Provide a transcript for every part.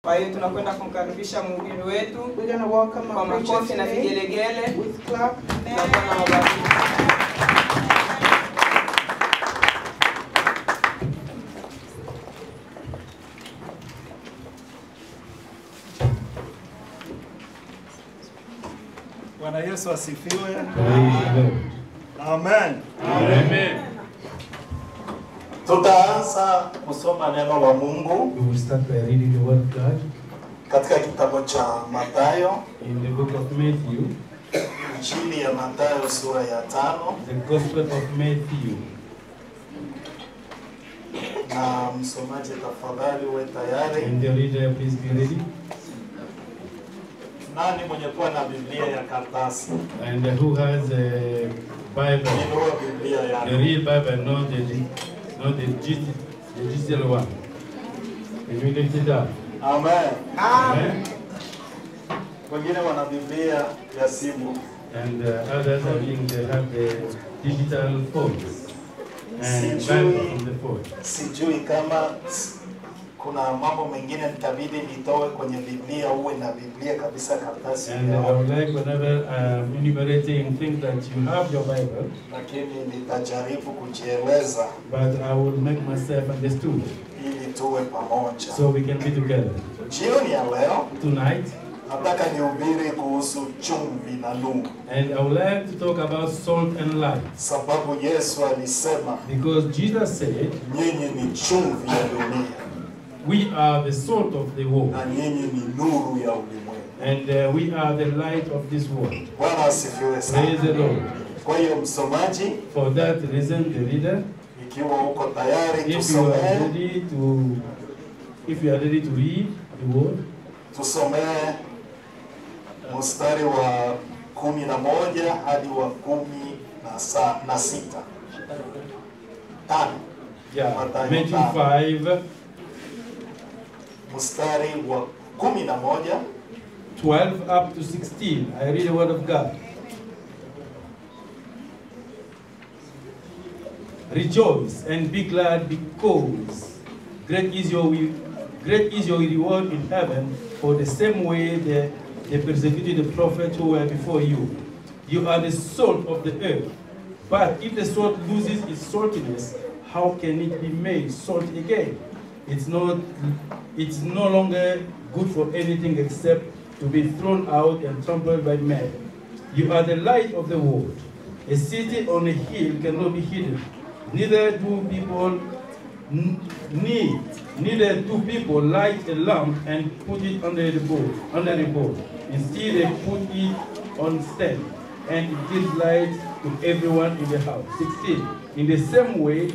Kwa hiyo tunakwenda kumkaribisha mhubiri wetu We're going to welcome kwa our preacher makofi na today vigelegele. with clap. Tunakuwa na mabariki. Bwana Yesu asifiwe. Amen. Amen. Tutaanza kusoma neno la Mungu We will start by reading the word of God katika kitabu cha Mathayo, in the book of Matthew, Injili ya Mathayo sura ya 5, the Gospel of Matthew. na msomaji tafadhali uwe tayari. And the reader, please be ready. Nani mwenye kuwa na Biblia ya karatasi? And who has a Bible, Ndio Biblia the ya. real Bible, not the digital one. Can you lift it up? Amen. Amen. Wengine wana Biblia ya simu. And others are being, they have the digital phones and Sijui. Bible on the phone. Sijui kama kuna mambo mengine nitabidi nitoe kwenye Biblia, uwe na Biblia kabisa karatasi. And I would like, whenever enumerating things that you have your Bible, Lakini nitajaribu kujieleza but I will make myself understood ili tuwe pamoja. so we can be together. Jioni ya leo Tonight, nataka nihubiri kuhusu chumvi na nuru, and I would like to talk about salt and light, sababu Yesu alisema because Jesus said, nyinyi ni chumvi ya dunia we are the salt of the world, na nyinyi ni nuru ya ulimwengu. and we are the light of this world. Bwana asifiwe Praise sana. the Lord. Kwa hiyo msomaji, For that reason, the reader, ikiwa uko tayari if you are tusomee, ready to read the word, tusomee mstari wa 11 hadi wa 16. Tano. yeah, Mathayo Matthew 5. 5, Mstari wa 11 12 up to 16. I read the word of God. Rejoice and be glad, because great is your reward in heaven. For the same way they persecuted the prophets who were before you. You are the salt of the earth. But if the salt loses its saltiness, how can it be made salt again? It's no longer good for anything except to be thrown out and trampled by men. You are the light of the world. A city on a hill cannot be hidden. Neither do people light a lamp and put it under the bowl. Instead, they put it on stand, and it gives light to everyone in the house. 16. In the same way,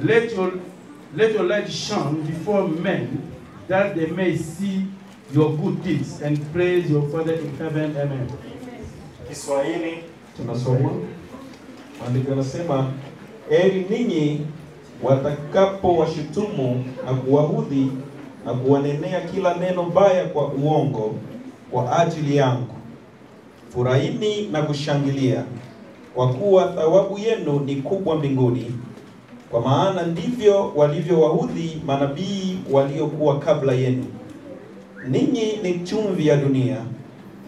let your light shine before men, that they may see your good deeds and praise your Father in heaven. Amen. Kiswahili Tunasoma andiko linasema, heri ninyi watakapo washutumu na kuwaudhi na kuwanenea kila neno baya kwa uongo kwa ajili yangu. Furahini na kushangilia, kwa kuwa thawabu yenu ni kubwa mbinguni, kwa maana ndivyo walivyowaudhi manabii waliokuwa kabla yenu. Ninyi ni chumvi ya dunia,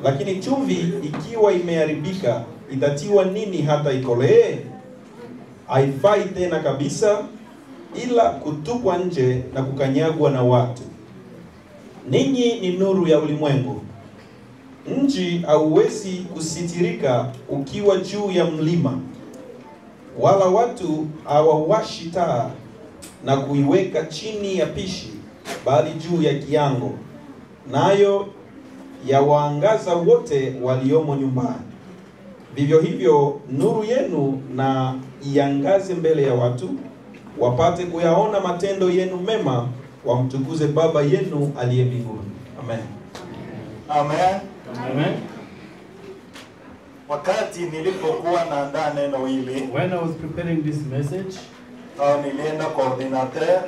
lakini chumvi ikiwa imeharibika itatiwa nini hata ikolee? Haifai tena kabisa, ila kutupwa nje na kukanyagwa na watu. Ninyi ni nuru ya ulimwengu. Mji hauwezi kusitirika ukiwa juu ya mlima, wala watu hawawashi taa na kuiweka chini ya pishi, bali juu ya kiango, nayo yawaangaza wote waliomo nyumbani. Vivyo hivyo nuru yenu na iangaze mbele ya watu, wapate kuyaona matendo yenu mema, wamtukuze Baba yenu aliye mbinguni. Amen. Amen. Amen. Wakati nilipokuwa naandaa neno hili, When I was preparing this message, nilienda kwa ordinateur,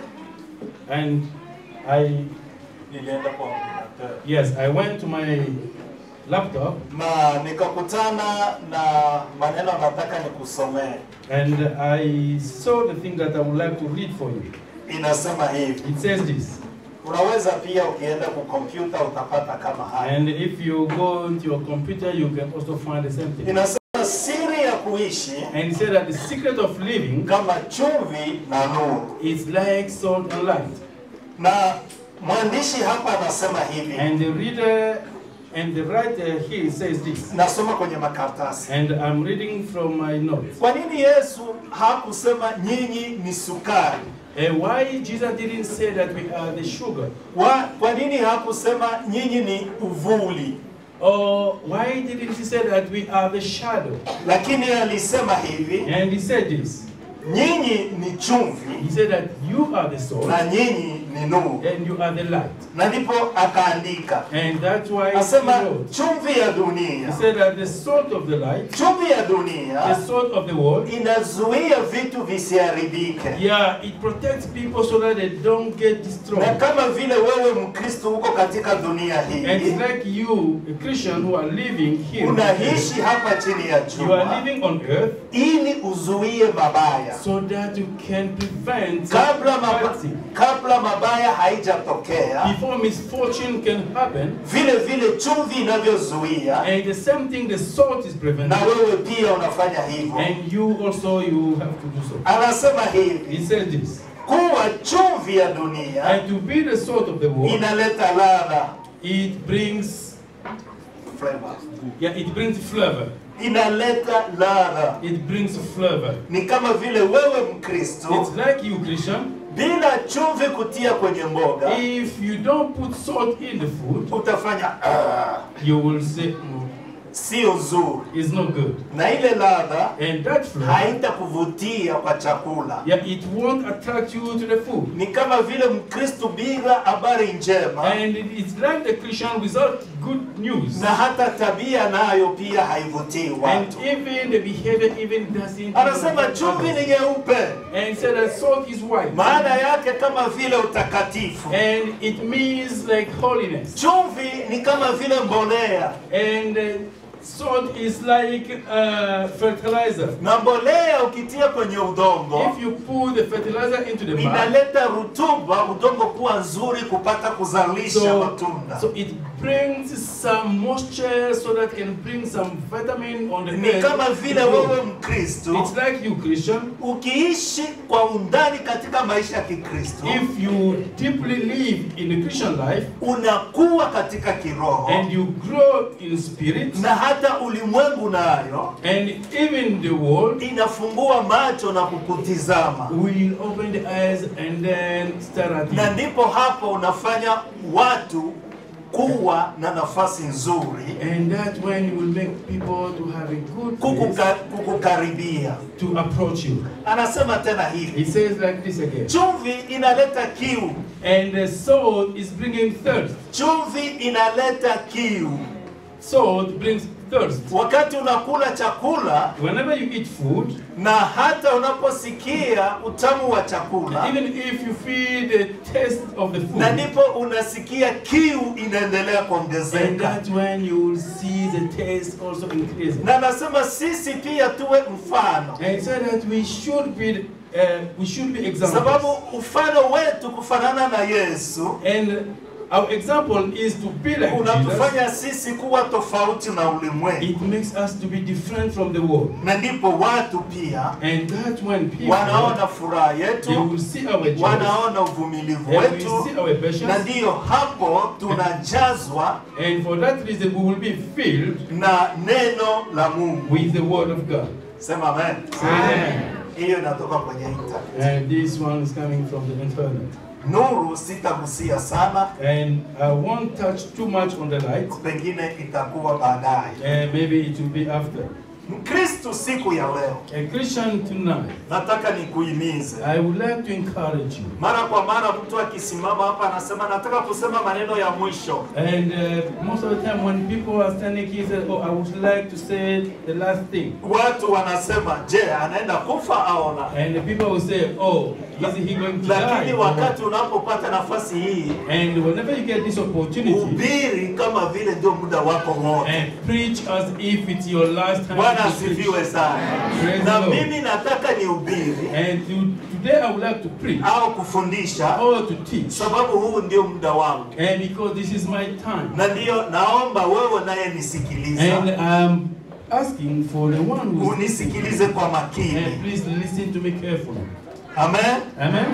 and yes, I went to my laptop, na nikakutana na maneno nataka nikusomee. and I saw the thing that I would like to read for you. Inasema hivi: It says this: Unaweza pia ukienda ku computer utapata kama haya. And if you go to your computer, you can also find the same thing. Inasema siri ya kuishi And he said that the secret of living kama chumvi na nuru. is like salt and light. Na mwandishi hapa anasema hivi. And the reader and the writer here says this. Nasoma kwenye makaratasi. And I'm reading from my notes. Kwa nini Yesu hakusema nyinyi ni sukari? Why Jesus didn't say that we are the sugar? Kwa nini hakusema nyinyi ni uvuli? Or why didn't he say that we are the shadow? Lakini alisema hivi. And he said this. Nyinyi ni chumvi. He said that you are the salt. Na nyinyi ni nuru. And you are the light. Na ndipo akaandika. And that's why Asema he wrote. chumvi ya dunia. He said that the salt of the light, Chumvi ya dunia the salt of the world, inazuia vitu visiharibike. yeah, it protects people so that they don't get Na destroyed. kama vile wewe Mkristo uko katika dunia And hii, it's like you, a Christian who are living here, unaishi hapa chini ya you are jua living on earth ili uzuie mabaya. so that you can prevent Kabla mabaya haijatokea, before misfortune can happen. vile vile chumvi inavyozuia, And the same thing, the salt is na preventing. wewe pia unafanya hivyo. And you also, you have to do so. Anasema hivi, He said this. kuwa chumvi ya dunia And to be the salt of the world, inaleta ladha, it brings, flavor. yeah, it brings flavor. Inaleta ladha. It brings flavor. Ni kama vile wewe Mkristo It's like you, Christian. bila chumvi kutia kwenye mboga, If you don't put salt in the food, utafanya you will say, sio nzuri, it's not good. na ile ladha And that flavor, haitakuvutia kwa chakula. yeah, it won't attract you to the food. Ni kama vile Mkristo bila habari njema, And it's like the Christian without good news. na hata tabia nayo pia haivutii And watu. even the behavior even doesn't. Anasema chumvi ni nyeupe, And said that salt is white. maana yake kama vile utakatifu. And it means like holiness. Chumvi ni kama vile mbolea, And salt is like fertilizer. na mbolea ukitia kwenye udongo If you put the fertilizer into the mud, inaleta rutuba, udongo kuwa nzuri kupata kuzalisha matunda. so it brings some moisture so that can bring some vitamin on the Ni earth. kama vile wewe Mkristo It's like you, Christian. ukiishi kwa undani katika maisha ya Kikristo, If you deeply live in the Christian life unakuwa katika kiroho, and you grow in spirit, na hata ulimwengu nayo and even the world inafungua macho na kukutizama, will open the eyes and then stare at na you. ndipo hapo unafanya watu kuwa na nafasi nzuri And that when you will make people to have a good place kukukaribia. to approach you. Anasema tena hivi, He says like this again. chumvi inaleta kiu, And the salt is bringing thirst. chumvi inaleta kiu. Salt brings thirst. Wakati unakula chakula Whenever you eat food, na hata unaposikia utamu wa chakula, even if you feel the taste of the na food, ndipo unasikia kiu inaendelea and kuongezeka. that's when you will see the taste also increasing. Na nasema sisi pia tuwe mfano, And he said that we should be examples. sababu mfano wetu kufanana na Yesu And our example is to be like Jesus. unatufanya sisi kuwa tofauti na ulimwengu, It makes us to be different from the world. na ndipo watu pia And that's when people, wanaona furaha they yetu, will see our joy, wanaona uvumilivu and we wetu, see our na patience. ndiyo hapo tunajazwa And for that reason, we will be filled na neno la Mungu. with the word of God. Sema amen. Amen. Hiyo inatoka kwenye internet. And this one is coming from the internet. Nuru sitagusia sana, And I won't touch too much on the light. pengine itakuwa baadaye. Maybe it will be after. Mkristo siku ya leo, A Christian tonight, nataka nikuhimize. I would like to encourage you. Mara kwa mara mtu akisimama hapa anasema nataka kusema maneno ya mwisho. And most of the time when people are standing here, say, oh, I would like to say the last thing. Watu wanasema, je, anaenda kufa au la? And the people will say, oh, Is he going to Lakini die? wakati unapopata nafasi hii, And whenever you get this opportunity, hubiri kama vile ndio muda wako wote. and preach as if it's your last time Bwana to preach. asifiwe sana. Praise Na the Lord. mimi nataka nihubiri And today I would like to preach au kufundisha, or to teach. sababu huu ndio muda wangu. And because this is my time. Na ndio naomba wewe naye nisikiliza. And I'm asking for the one who is Unisikilize kwa and makini. please listen to me carefully. Amen. Amen.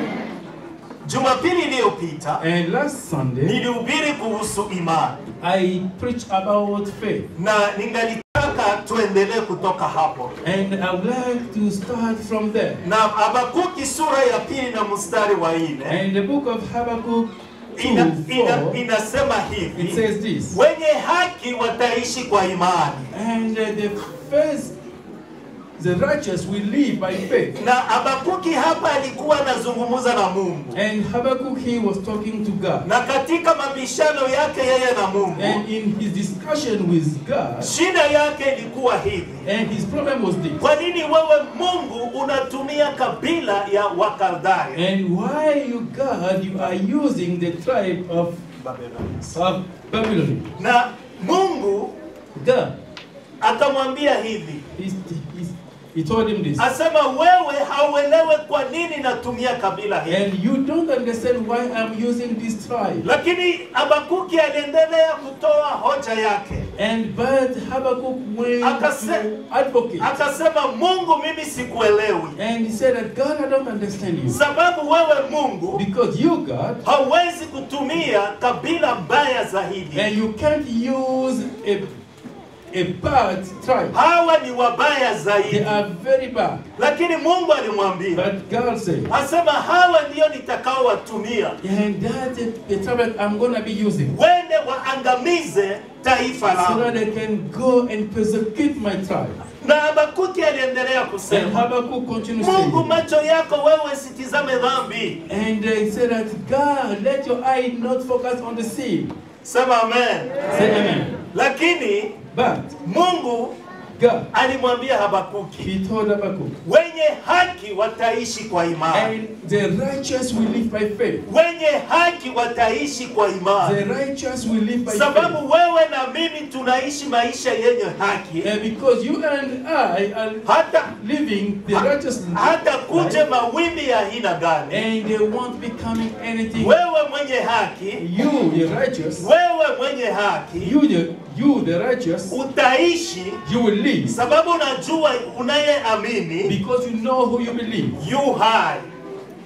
Jumapili iliyopita And last Sunday, nilihubiri kuhusu imani I preached about faith. na ningalitaka tuendelee kutoka hapo. And I would like to start from there. Na Habakuki sura ya 2 na mstari wa 4 And the book of Habakkuk 2:4, inasema it hivi, says this. wenye haki wataishi kwa imani. And the righteous will live by faith. Na Habakuki hapa alikuwa anazungumza na Mungu. And Habakkuk, he was talking to God. Na katika mabishano yake yeye na Mungu, And in his discussion with God, shida yake ilikuwa hivi. and his problem was this. Kwa nini wewe Mungu unatumia kabila ya Wakaldari? And why you, God, you are using the tribe of Babylon? Na Mungu God, akamwambia hivi, he told him this. asema wewe hauelewe kwa nini natumia kabila hili. And you don't understand why I'm using this tribe. Lakini Habakuki aliendelea kutoa hoja yake. But Habakkuk went to advocate. Akasema Mungu, mimi sikuelewi. And he said that God, I don't understand you. Sababu wewe Mungu Because you, God, hauwezi kutumia kabila mbaya zaidi. and you can't use a bad tribe. Hawa ni wabaya They zaidi. are very bad. Lakini Mungu alimwambia, But God said, asema hawa ndio nitakao watumia. and that's the tribe I'm going to be using, Wende waangamize taifa so langu. that they can go and persecute my tribe. Na Habakuki aliendelea And kusema, Habakkuk continues Mungu, saying, macho yako wewe sitizame dhambi. and he said that, God, let your eye not focus on the sin. Sema amen. Say amen. Lakini But Mungu God, alimwambia Habakuki, he told Habakkuk, wenye haki wataishi kwa imani. and the righteous will live by faith. Wenye haki wataishi kwa The imani. righteous will live by faith. Sababu wewe na mimi tunaishi maisha yenye haki. And because you and I are Hata living the righteous hata kuje life, mawimbi ya aina gani, and they won't be coming anything. wewe mwenye haki, You, the righteous, wewe mwenye haki you, the righteous, utaishi, you will live sababu unajua unayeamini because you know who you believe. yu hai.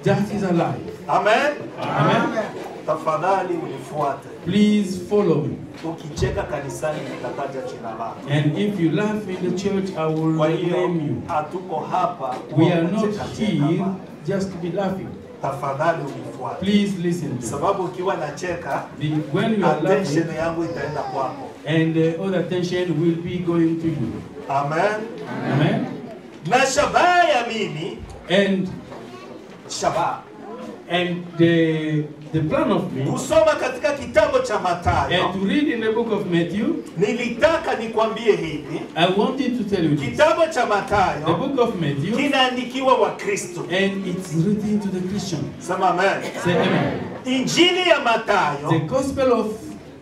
That is alive. Amen. Amen. Tafadhali unifuate. Please follow me. Ukicheka kanisani nitataja jina lako. And if you laugh in the church, I will Kwa hiyo name you. hatuko hapa We are not kucheka here hapa. just to be laughing. Tafadhali unifuate. Please listen to me. Sababu ukiwa nacheka, When you are laughing, attention yangu itaenda kwako. and all attention will be going to you. Amen. Amen. Na shabaha ya mimi, And shabaha the plan of me, kusoma katika kitabu cha and Mathayo, to read in the book of Matthew, nilitaka nikwambie hivi, I wanted to tell you this. kitabu cha The Mathayo book of Matthew, kinaandikiwa Wakristo. and it's written to the Christian. Sema amen. Say amen. Injili ya The Mathayo Gospel of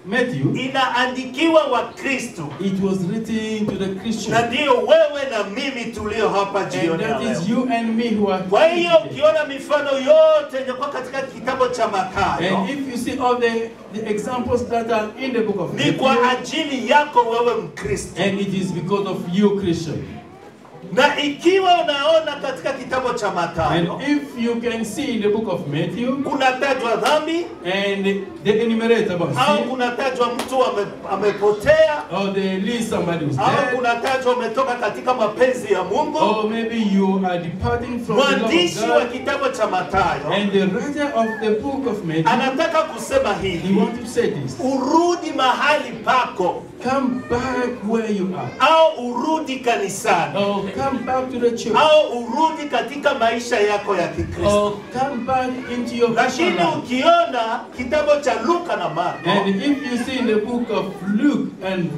Matthew, inaandikiwa Wakristo. it was written to the Na Christian. ndio wewe na mimi tulio hapa And jioni ya that is leo. you and me who are Kwa here hiyo today. ukiona mifano yote iliyokuwa katika kitabu cha Mathayo, And if you see all the examples that are in the book of ni kwa Matthew, ajili yako wewe Mkristo. and it is because of you, Christian. Na ikiwa unaona katika kitabu cha And Mathayo if you can see in the book of Matthew, kunatajwa dhambi and they enumerate about au sin, kunatajwa mtu amepotea or they list somebody who's au dead, kunatajwa umetoka katika mapenzi ya Mungu, or maybe you are departing from the love of mwandishi wa God, kitabu cha Mathayo and the writer of the book of Matthew, anataka kusema he hivi, wants to say this: urudi mahali pako come back where you are, au urudi kanisani or come back to the church, au urudi katika maisha yako ya Kikristo. or come back into your Christian Lakini life. ukiona kitabu cha Luka na Marko, And if you see in the book of Luke and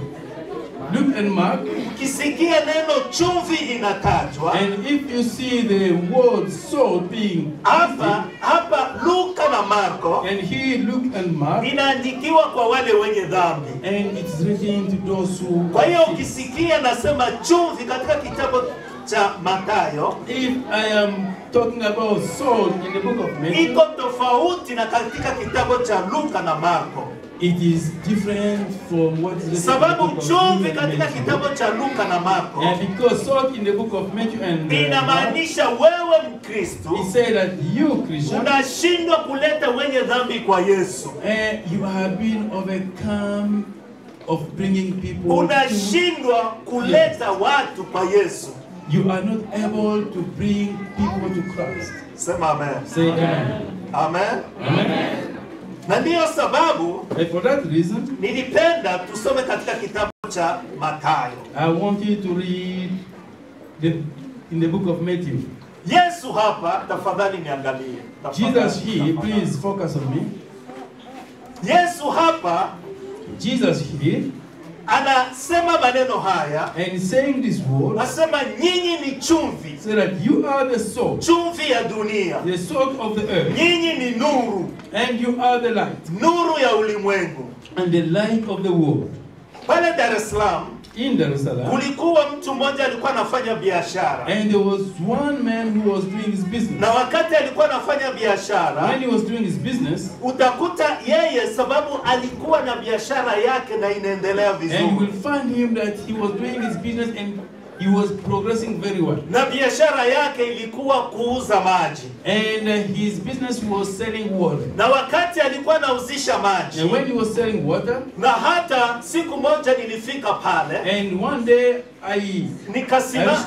Luke and Mark, ukisikia neno chumvi inatajwa, and if you see the word salt being hapa Luka na Marko, and here Luke and Mark, inaandikiwa kwa wale wenye dhambi. and it's written to those who Kwa hiyo are sick. ukisikia nasema chumvi katika kitabu cha Mathayo, If I am talking about salt in the book of Matthew, iko tofauti na katika kitabu cha Luka na Marko. it is different from what is written in the Sababu book of chumvi Luke and katika Matthew. kitabu cha Luka na Marko And because salt in the book of Matthew and Mark, inamaanisha wewe Mkristo it said that you, Christian, unashindwa kuleta wenye dhambi kwa Yesu. you have been overcome of bringing people to, Unashindwa kuleta watu kwa Yesu. you are not able to bring people to Christ. Sema amen. Say amen. Amen. Amen. Na ndiyo sababu And for that reason, nilipenda tusome katika kitabu cha Mathayo. I want you to read in the book of Matthew. Yesu hapa, tafadhali niangalie. Jesus here, please focus on me. Yesu hapa Jesus here, anasema maneno haya, and saying this word, anasema nyinyi ni chumvi, so that you are the salt, chumvi ya dunia. the salt of the earth, Nyinyi ni nuru, and you are the light, nuru ya ulimwengu. and the light of the world. Pale Dar es Salaam In Dar es Salaam, kulikuwa mtu mmoja alikuwa anafanya biashara, and there was one man who was doing his business. na wakati alikuwa anafanya biashara, When he was doing his business, utakuta yeye, sababu alikuwa na biashara yake na inaendelea and you vizuri, will find him that he was doing his business and he was progressing very well. na biashara yake ilikuwa kuuza maji, And his business was selling water. na wakati alikuwa anauzisha And maji, when he was selling water, na hata siku moja nilifika pale, and one day I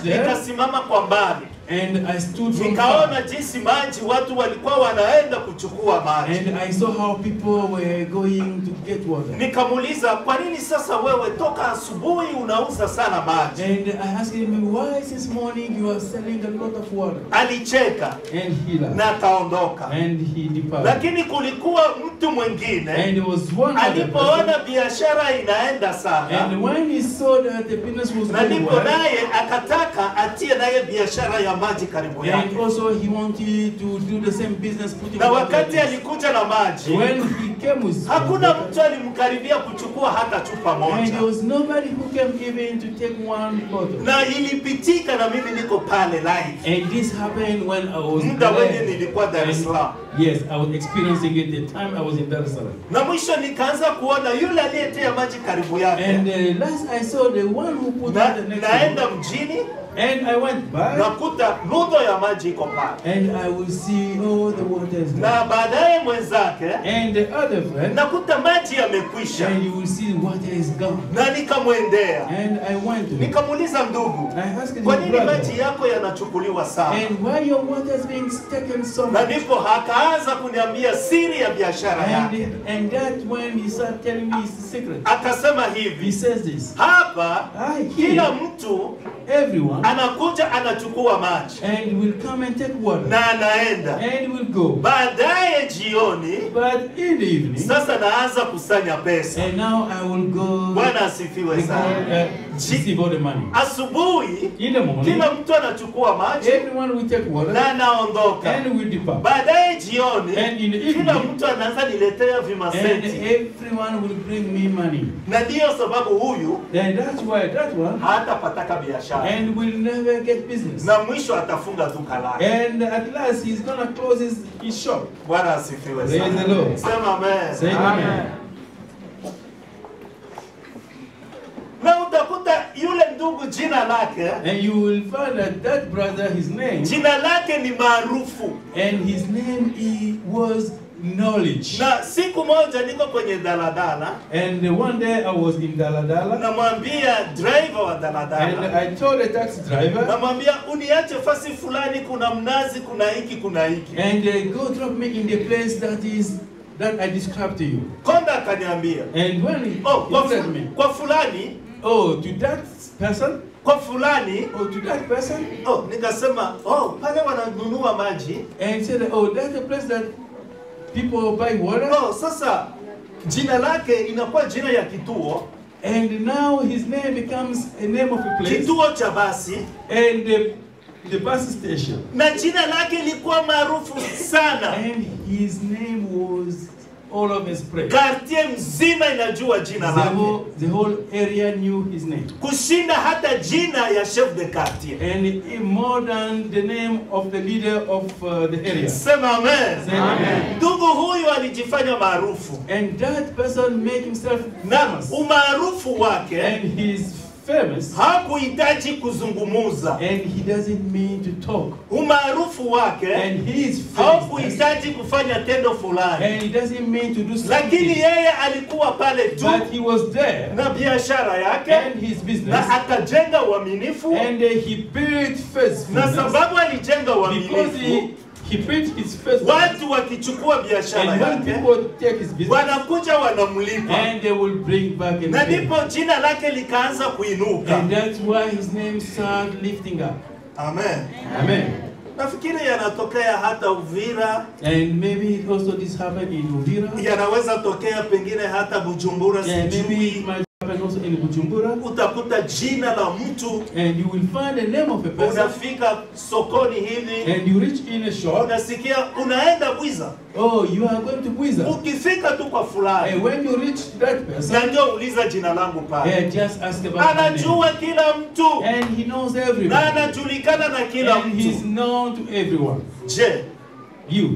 nikasimama kwa mbali, and I stood from nikaona far, jinsi maji watu walikuwa wanaenda kuchukua maji. and I saw how people were going to get water. Nikamuuliza, kwa nini sasa wewe toka asubuhi unauza sana maji? And I asked him, why this morning you are selling a lot of water? Alicheka And he laughed, na akaondoka. and he departed. Lakini kulikuwa mtu mwingine And there was one other person, alipoona biashara inaenda sana, and when he saw that the business was na going ndipo well, naye akataka atie naye biashara ya maji karibu and yake. also he wanted to do the same business, putting Na water wakati in. alikuja na maji, When he came with hakuna water, mtu alimkaribia kuchukua hata chupa and there moja, was nobody who came even to take one bottle. na ilipitika na mimi niko pale live, And this happened when I was muda wenye there. nilikuwa Dar es Salaam. Yes, I was experiencing it the time I was in Dar es Salaam. Na mwisho nikaanza kuona yule aliyetia maji karibu And yake, last I saw the one who put na water next to naenda him. mjini, And I went back, nakuta lundo ya maji iko pale, and I will see all the water is there. na baadaye mwenzake And the other friend, nakuta maji yamekwisha, and you will see water is gone. na nikamwendea And I went to him. nikamuuliza, ndugu, I asked him, kwa nini brother, maji yako yanachukuliwa sana? and why your water is being taken so Na much? ndipo akaanza kuniambia siri ya biashara yake. And that when he started telling me his secret, Akasema he hivi, says this, hapa kila here, mtu everyone, anakuja anachukua maji and will come and take water, na anaenda, and will go. baadaye jioni But in the evening, sasa naanza kusanya pesa. and now I will go Bwana asifiwe sana. receive all the money. Asubuhi In the morning, kila mtu anachukua maji everyone will take water, na anaondoka. and will depart. Baadaye jioni And in the kila evening, mtu anaanza niletea and vimasenti, everyone will bring me money. na ndiyo sababu huyu Then that's why that one, hatapataka biashara, and will never get business. na mwisho atafunga duka lake. And at last, he's gonna close his shop. Bwana asifiwe Praise sana. the Lord. Sema amen. Say amen. Na utakuta yule ndugu jina lake, And you will find that that brother, his name, jina lake ni maarufu. and his name was Knowledge. Na siku moja niko kwenye daladala, And one day I was in Daladala, namwambia driver wa and daladala, I told the taxi driver, namwambia uniache fasi fulani, kuna mnazi, kuna hiki, kuna hiki. and go drop me in the place that I described to you. Konda akaniambia, And when he oh, looked at me, kwa fulani, oh, to that person, kwa fulani, oh, to that person, oh, nikasema, oh, pale wananunua maji. and he said, oh, that's the place that people buy water. Oh, sasa jina lake inakuwa jina ya kituo, And now his name becomes a name of a place kituo cha basi, and the bus station. na jina lake lilikuwa maarufu sana. And his name was all of his spread. Quartier mzima inajua jina lake, The whole area knew his name. kushinda hata jina ya chef de quartier. And more than the name of the leader of the area. Sema amen. Say amen. Ndugu huyu alijifanya maarufu, And that person make himself na famous. umaarufu wake And he's famous. hakuhitaji kuzungumuza. And he doesn't mean to talk. Umaarufu wake And he is famous. hakuhitaji kufanya tendo fulani, And he doesn't mean to do lakini something. yeye alikuwa pale tu But he was there. na biashara yake, And his business. na akajenga uaminifu, And he built na faithfulness. sababu alijenga Because uaminifu, he built his faithfulness. watu wakichukua biashara And when yake people take his business, wanakuja wanamlipa, and they will bring back na and pay. ndipo jina lake likaanza kuinuka. And that's why his name started lifting up. Amen. Amen. Nafikiri yanatokea hata Uvira, And maybe also this happened in Uvira. yanaweza tokea pengine hata Bujumbura, Yeah, maybe sijui. it might happen also in Bujumbura. Utakuta jina la mtu, And you will find the name of a person. unafika sokoni hivi, And you reach in a shop. unasikia unaenda Bwiza, Oh, you are going to Bwiza. ukifika tu kwa fulani, And when you reach that na person, ndio uliza jina langu pale. just ask about my name. Anajua kila mtu And he knows na everyone. anajulikana na kila And he's mtu. known to everyone. Je, You.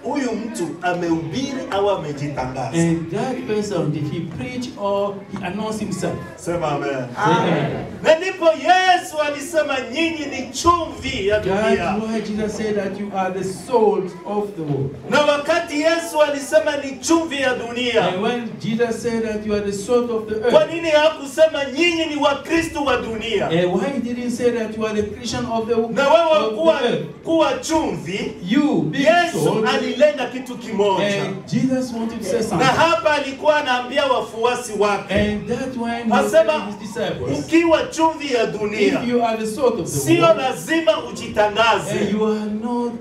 huyu mtu amehubiri au amejitangaza? And that person, did he preach or he announced himself? Sema amen. Say amen. Na ndipo Yesu alisema nyinyi ni chumvi ya dunia. That's why Jesus said that you are the salt of the world. Na wakati Yesu alisema ni chumvi ya dunia, And when Jesus said that you are the salt of the kwa earth, nini hakusema nyinyi ni Wakristo wa dunia? and why didn't he say that you are the Christian of the Na wewe of the earth? kuwa chumvi, You, big Yesu salt. alilenga kitu kimoja. And Jesus wanted to say Na something. hapa alikuwa anaambia wafuasi wake, And that when he was asema telling his disciples, ukiwa chumvi ya if dunia, you are the salt of the sio world, lazima and ujitangaze. you are not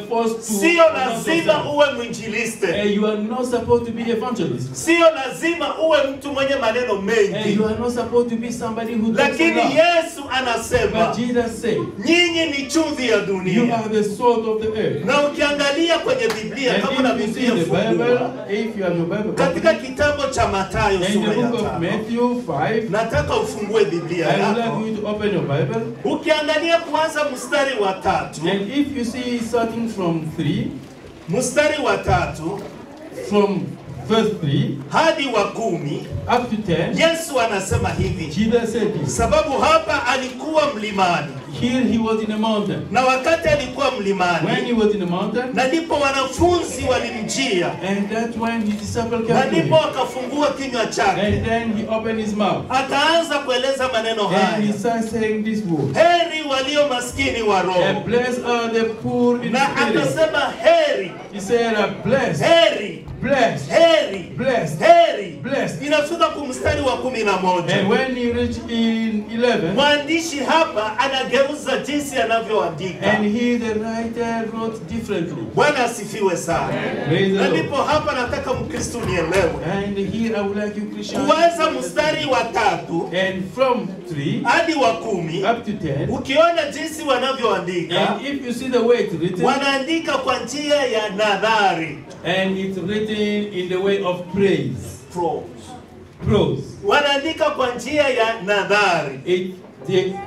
forced to Sio announce lazima yourself. uwe mwinjiliste. And you are not supposed to be evangelist. Sio lazima uwe mtu mwenye maneno And mengi. you are not supposed to be somebody who talks a Lakini lot. Yesu anasema But Jesus said, nyinyi ni chumvi ya you dunia. are the salt of the earth. Na ukiangalia kwenye Biblia, kama una And if you see Biblia the Bible, fungua, if you have your Bible, katika kitabu cha Mathayo in sura the ya book of 5, Matthew 5, nataka ufungue Biblia I would yako. like you to open your Bible. Ukiangalia kuanza mstari wa 3, And if you see starting from 3, mstari wa 3 from verse 3 hadi wa 10, up to 10, Yesu anasema hivi, Jesus said this. sababu hapa alikuwa mlimani, Here he was in a mountain. na wakati alikuwa When he mlimani, was in the mountain, na ndipo wanafunzi walimjia, and that's when his disciple na came to ndipo him. akafungua kinywa chake, And then he opened his mouth. akaanza kueleza maneno And he haya: started saying this word. heri walio maskini wa roho. And blessed are the poor in Na spirit. akasema heri, He said, blessed, heri, blessed, heri, blessed, heri. blessed. Inafika kumstari wa 11. And when he reached in 11, Mwandishi hapa anageuza jinsi anavyoandika. and he, the writer, wrote differently. Bwana asifiwe sana. Praise the Na Lord. ndipo hapa nataka Mkristo nielewe. And here I would like you Christians, Kuanza mstari wa 3 and from 3 hadi wa 10, up to 10, ukiona jinsi wanavyoandika, and if you see the way it's written, wanaandika kwa njia ya nadhari, and it's written in the way of praise, prose. wanaandika kwa njia ya nadhari.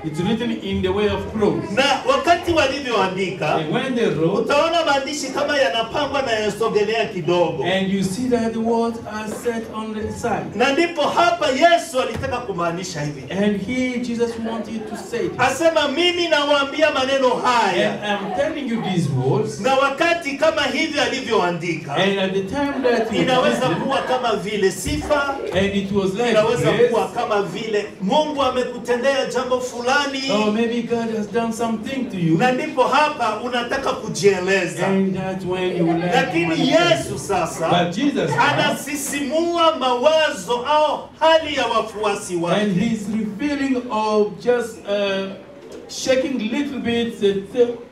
It's written in the way of prose. Na wakati walivyoandika, And when they wrote, utaona maandishi kama yanapangwa na yasogelea kidogo. and you see that the words are set on the side. Na ndipo hapa Yesu alitaka kumaanisha hivi. And here Jesus wanted to say this. Asema mimi nawaambia maneno haya. And I'm telling you these words, Na wakati kama hivi alivyoandika, and at the time that he inaweza wrote it, kuwa kama vile sifa, and it was like inaweza praise, kuwa kama vile Mungu amekutendea jambo fulani. or maybe God has done something to you, Na ndipo hapa unataka kujieleza. and that's when you will like to Lakini manifest. Yesu sasa But Jesus, anasisimua mawazo au hali ya wafuasi and wake. he's revealing of just shaking little bit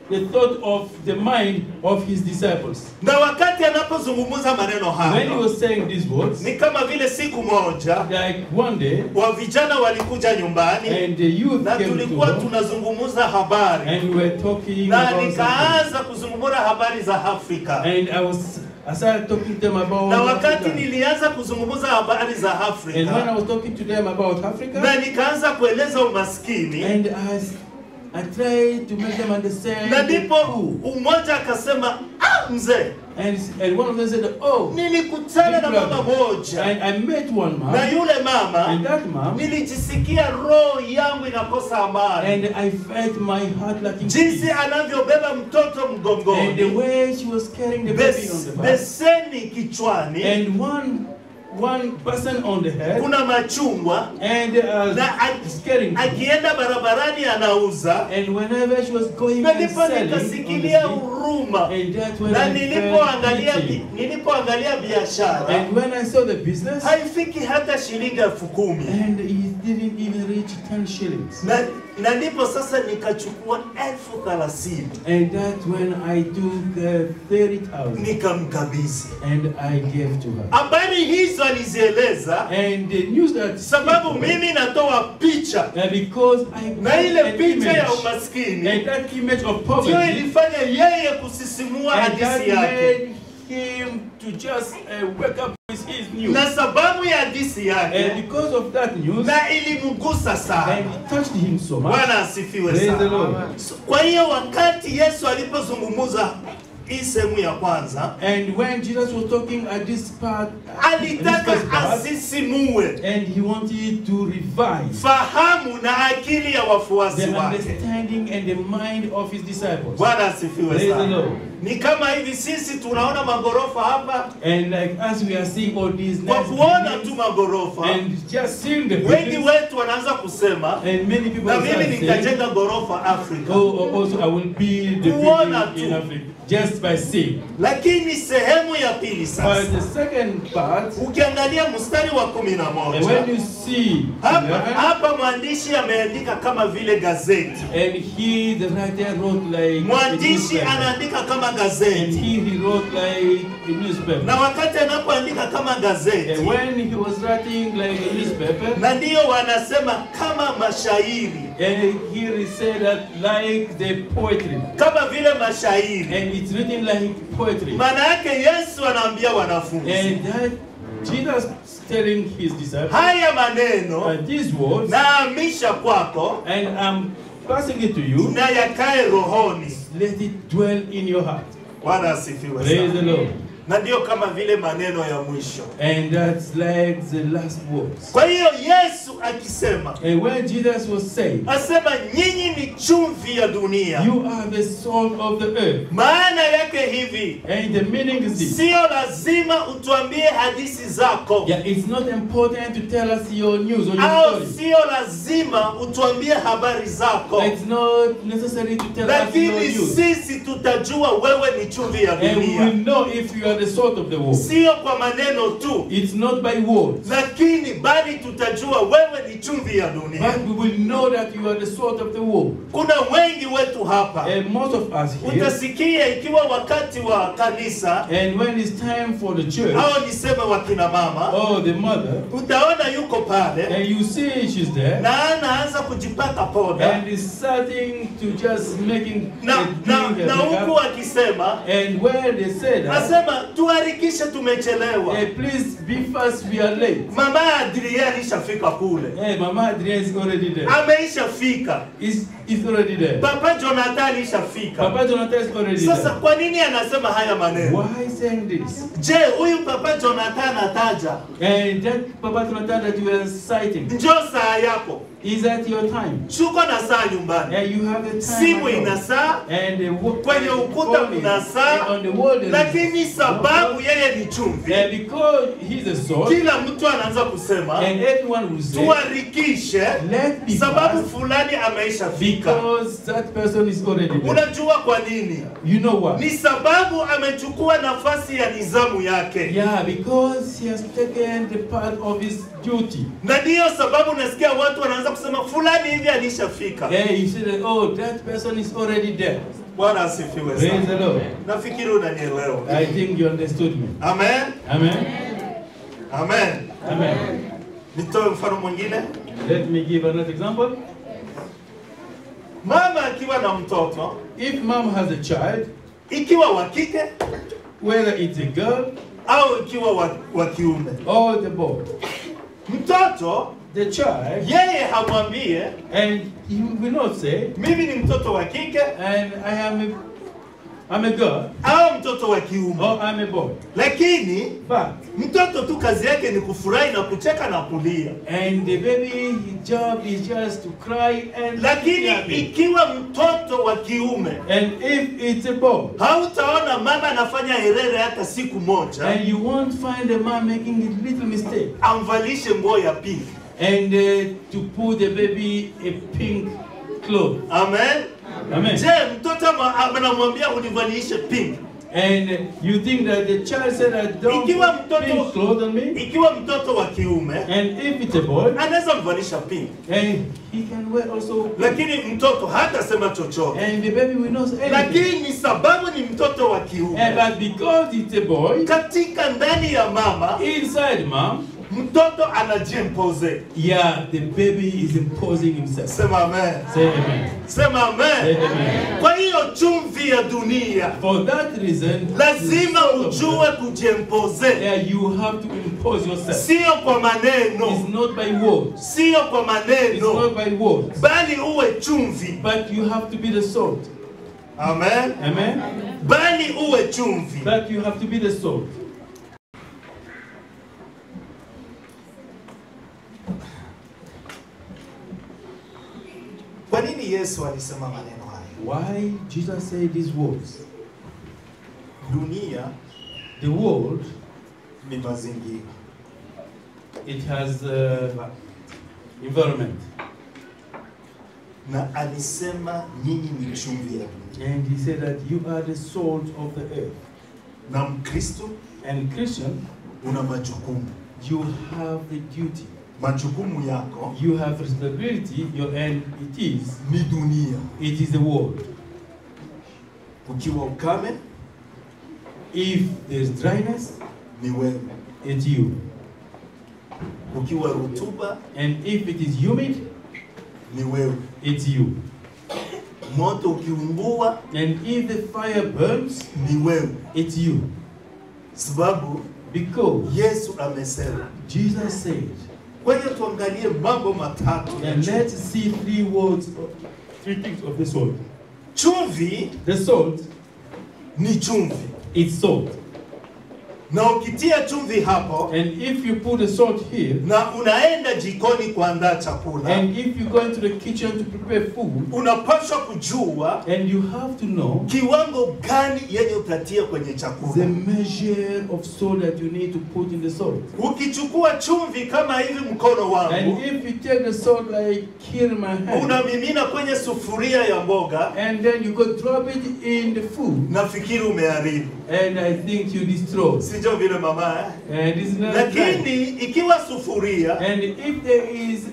the thought of the mind of his disciples. Na wakati anapozungumza maneno When he hayo, was saying these words, ni kama vile siku moja like one day, wa vijana walikuja nyumbani and the youth na came to tulikuwa home, tunazungumza habari, and we were talking na about something. nikaanza kuzungumza habari za Afrika. And I started talking to them about Na wakati Africa. nilianza kuzungumza habari za And when I Afrika, was talking to them about Africa, na nikaanza kueleza umaskini, and I tried to make them understand na the ndipo poor. umoja akasema, mzee, And one of them said, oh, nilikutana na big mama brother. moja, I met one na man, yule mama and that man, nilijisikia roho yangu inakosa amani, and I felt my heart lacking jinsi peace. anavyobeba mtoto And the mgongoni, way she was carrying the baby on the back, beseni kichwani, and one person on the head, kuna machungwa, and na carrying. akienda barabarani anauza. And whenever she was going Na and ndipo selling on the nikasikilia street, huruma, and that's when na I felt pity. nilipoangalia biashara And when I saw the business, haifiki hata shilingi 10,000, and it didn't even reach 10 shillings. na ndipo sasa nikachukua 30,000 And that's when I took 30,000 nikamkabidhi. and I gave to her. Habari hizo alizieleza And the news that sababu mimi natoa picha, because I na ile an picha ya image, umaskini and that image of ndio poverty, ilifanya yeye kusisimua and that hadithi yake. made him to just wake up with his news. Na sababu ya hadithi And yake, because of that news, na ilimgusa sana. and it touched him so much. Bwana asifiwe Praise the sana. Lord. Kwa hiyo wakati Yesu alipozungumza hii sehemu ya kwanza, And when Jesus was talking at this part, alitaka this first part, asisimue and he wanted to revive fahamu na akili ya wafuasi the wake. understanding and the mind of his disciples. Bwana asifiwe Praise the sana. Lord. Ni kama hivi sisi tunaona magorofa hapa, And like as we are seeing all these kwa nice kuona tu buildings, magorofa, and just seeing the wengi buildings, wetu wanaanza kusema, and many people na are mimi saying, nitajenga gorofa Afrika. also I will build the Kuona building in tu. Africa just by seeing. Lakini sehemu ya pili But sasa, the second part, ukiangalia mstari wa and 11, when you see hapa mwandishi ameandika kama vile gazeti. and he, the writer, wrote like a Mwandishi newspaper. anaandika kama And gazeti, he wrote like a newspaper. na wakati anapoandika kama And gazeti, when he was writing like a newspaper, na ndiyo wanasema kama mashairi, and he said that like the poetry, kama vile mashairi. and it's written like poetry. Maana yake Yesu anaambia wanafunzi, And that Jesus telling his disciples, haya maneno these words, naamisha kwako and I'm passing it to you, na yakae rohoni. let it dwell in your heart. Bwana asifiwe Praise the sana. Lord. Na ndiyo kama vile maneno ya mwisho. And that's like the last words. Kwa hiyo Yesu akisema, And when Jesus was saying, asema nyinyi ni chumvi ya dunia. you are the salt of the earth. Maana yake hivi, And the meaning is this. sio lazima utuambie hadithi zako, Yeah, it's not important to tell us your news or your au story. sio lazima utuambie habari zako, It's not necessary to tell us your lakini news. sisi tutajua wewe ni chumvi ya And we will dunia. know if you are the salt of the world. Sio kwa maneno tu, It's not by words, lakini bali tutajua wewe ni chumvi ya dunia. but we will know that you are the salt of the world. Kuna wengi wetu hapa, And most of us here, utasikia ikiwa wakati wa kanisa, and when it's time for the church, au niseme wakina mama, oh, the mother, utaona yuko pale and you see she's there, na anaanza kujipaka poda, and is starting to just making na huku makeup, akisema, and where they say that, asema tuharikishe tumechelewa. please be fast, we are late. Mama Adria alishafika kule, Hey, Mama Adria is already there. ameishafika. Is already there. Papa Jonathan alishafika. Papa Jonathan is already Sasa there. kwa nini anasema haya maneno? Why saying this? Je, huyu Papa Jonathan ataja, And that Papa Jonathan that you are citing, njoo saa yako, is that your time? shuko na saa nyumbani, And you have a time. simu at home. ina saa, And the kwenye ukuta kuna saa, on the wall there is lakini but sababu yeye ni chumvi, And because he's a salt, kila mtu anaanza kusema and everyone will say, tuharikishe let me sababu fast, fulani ameisha fika. because that person is already there. Unajua kwa nini? You know why? Ni sababu amechukua nafasi ya nizamu yake. Yeah, because he has taken the part of his duty. Na ndiyo sababu unasikia watu wanaanza kusema fulani hivi alishafika. Yeah, you say that, oh, that person is already there. Bwana asifiwe Praise the sana. Lord. Nafikiri unanielewa. I think you understood me. Amen. Amen. Amen. Amen. Nitoe mfano mwingine. Let me give another example. Mama akiwa na mtoto, If mom has a child, ikiwa wa kike whether it's a girl au ikiwa wa kiume, or the boy, mtoto the child, yeye hamwambie and he will not say, mimi ni mtoto wa kike and I'm a girl au mtoto wa kiume, or I'm a boy. lakini But mtoto tu kazi yake ni kufurahi na kucheka na kulia. and the baby, his job is just to cry and be Lakini happy. ikiwa mtoto wa kiume, And if it's a boy, hautaona mama anafanya herere hata siku moja and you won't find a man making a little mistake, amvalishe nguo ya pink. and to put the baby a pink cloth. Amen. Amen. Je, mtoto anamwambia univalishe pink? And you think that the child said, I don't Ikiwa put pink clothes on me? Ikiwa mtoto wa kiume, And if it's a boy, anaweza mvalisha pink. and he can wear also pink. Lakini mtoto hatasema chochote. And the baby will not say anything. Lakini sababu ni mtoto wa kiume, But because it's a boy, katika ndani ya mama, inside mom, mtoto anajimpose. yeah, the baby is imposing himself. Sema amen. Say amen. Sema Say amen. amen. Kwa hiyo chumvi ya dunia For that reason, lazima the salt of ujue kujimpose. God, yeah, you have to impose yourself. Sio kwa maneno, It's not by words. sio kwa It's maneno, not by words. bali uwe chumvi. But you have to be the salt. Amen. Amen. Bali uwe chumvi. But you have to be the salt. Kwa nini Yesu alisema maneno haya? Why Jesus said these words? Dunia The world, ni mazingira. it has environment. Na alisema nyinyi ni chumvi ya dunia. And he said that you are the salt of the earth. Na Mkristo And Christian, una majukumu. you have the duty. Majukumu yako You have responsibility, and it is ni dunia. the world. Ukiwa ukame If there's dryness, ni wewe. it's you. Ukiwa rutuba And if it is humid, ni wewe. it's you. Moto ukiungua And if the fire burns, ni wewe. it's you. Sababu Because Yesu amesema. Jesus said, Kwa hiyo tuangalie mambo matatu ya and chumvi. let's see three things of the salt. Chumvi The salt, ni chumvi. it's salt. Na ukitia chumvi hapo And if you put the salt here, na unaenda jikoni kuandaa chakula, and if you go into the kitchen to prepare food, unapaswa kujua and you have to know kiwango gani yenye utatia kwenye the chakula. measure of salt that you need to put in the salt. Ukichukua chumvi kama hivi mkono wangu, And if you take the salt like here in my hand, unamimina kwenye sufuria ya mboga, and then you go drop it in the food, nafikiri umeharibu. and I think you destroy. Sio vile mama eh? And it's not right. Lakini ikiwa sufuria And if there is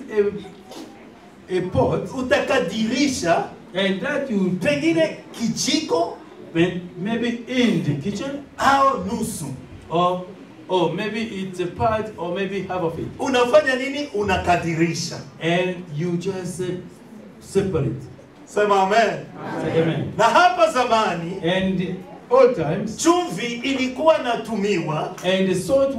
a pot, utakadirisha and that you pengine kijiko maybe in the kitchen, au nusu, or maybe it's a part, or maybe half of it, unafanya nini? Unakadirisha. and you just separate. Sema amen. Say amen. Na hapa zamani And all times, chumvi ilikuwa natumiwa and the salt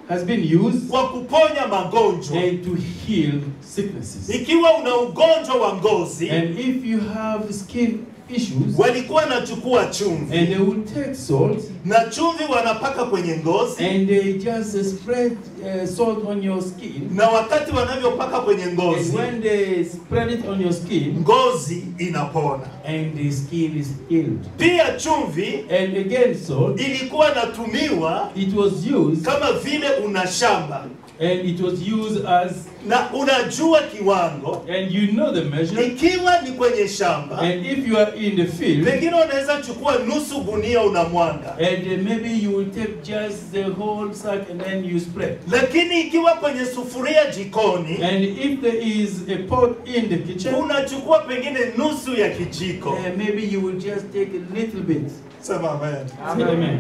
has been used kwa kuponya magonjwa. and to heal sicknesses. Ikiwa una ugonjwa wa ngozi, And if you have skin issues, walikuwa wanachukua chumvi and they would take salt, na chumvi wanapaka kwenye ngozi, and they just spread salt on your skin. na wakati wanavyopaka kwenye And ngozi, when they spread it on your skin, ngozi inapona. and the skin is healed. Pia chumvi And again, salt, ilikuwa natumiwa it was used, kama vile una shamba and it was used as, na unajua kiwango, and you know the measure. ikiwa ni kwenye shamba, And if you are in the field, pengine unaweza chukua nusu gunia unamwaga, and maybe you will take just the whole sack and then you spread. lakini ikiwa kwenye sufuria jikoni, And if there is a pot in the kitchen, unachukua pengine nusu ya kijiko. maybe you will just take a little bit. Sema amen. Say amen.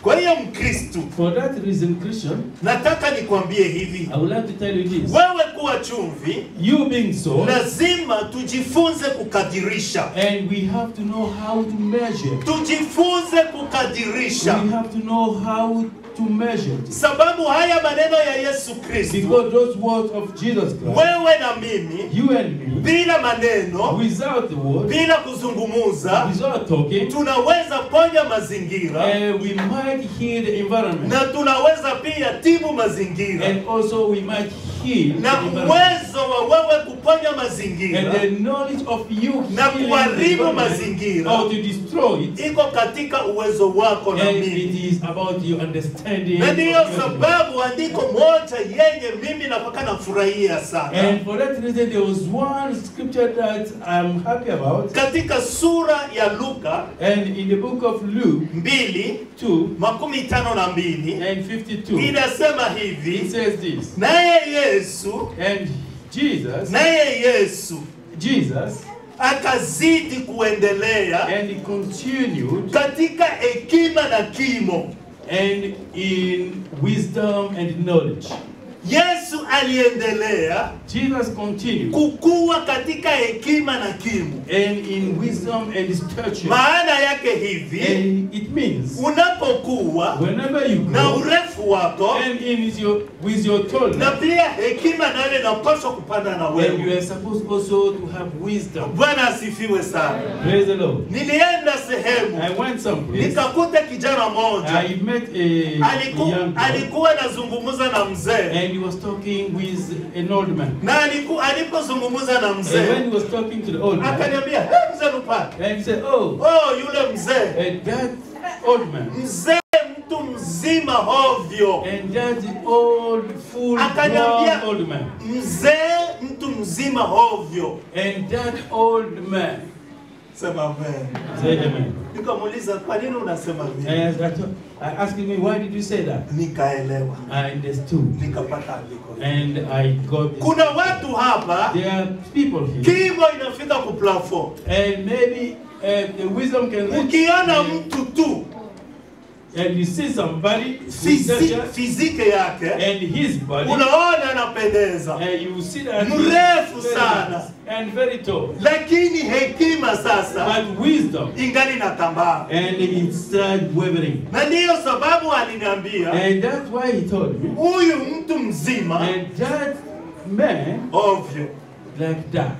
Kwa hiyo Mkristo, For that reason, Christian, nataka nikwambie hivi, I would like to tell you this. wewe kuwa chumvi, You being salt, lazima tujifunze kukadirisha. and we have to know how to measure. Tujifunze kukadirisha, We have to know how to measure it. sababu haya maneno ya Yesu Kristo, Because those words of Jesus Christ, wewe na mimi, you and me, bila maneno, without the word, bila kuzungumuza, without talking, tunaweza ponya mazingira we might heal the environment. na tunaweza pia tibu mazingira. And also we might heal Na the environment. uwezo wa wewe kuponya And mazingira the knowledge of you na healing the kuharibu environment, mazingira or to destroy it, iko katika uwezo wako na and mimi. it is about your understanding. Na of ndiyo your sababu andiko moja yenye mimi napaka nafurahia sana And for that reason, there was one scripture that I'm happy about. katika sura ya Luka And in the book of Luke 2:52 2:52, inasema it hivi, says this. naye Yesu And Jesus, akazidi kuendelea and he continued, katika hekima na kimo. and in wisdom and knowledge. Yesu aliendelea Jesus continued, kukua katika hekima na kimo. and in wisdom and stature. Maana yake hivi, And it means unapokuwa whenever you na grow, urefu wako and with your na tallness, pia hekima nayo inapaswa kupanda na and you wewe. are supposed also to have wisdom. Bwana asifiwe sana. Praise the Lord. Nilienda sehemu I went someplace. nikakuta kijana moja I met a young boy, alikuwa anazungumza na mzee, and he was talking with an old man. na alipozungumza na And when mzee he was talking to the old man, akaniambia, hey, mzee Lupata, and he said, "Oh, yule mzee, and that old man, mzee mtu mzima hovyo." and that old full Akaniambia, grown old man, mzee mtu mzima hovyo. and that old man." Sema amen. Say amen. Nikamuuliza, kwa nini unasema hivi? And I asked him, "Why did you say that?" Nikaelewa, I understood, nikapata andiko. and I got it. Kuna watu hapa There are people here, kimo inafika ku plafond. and maybe the wisdom can reach, Ukiona mtu tu and you see somebody with stature, fizike yake, and his body, unaona anapendeza, and you see that he's mrefu very sana, nice and very tall, lakini hekima sasa but wisdom, ingali na tambaa. and it started wavering. Na ndiyo sababu aliniambia, And that's why he told me, huyu mtu mzima and that man ovyo. like that.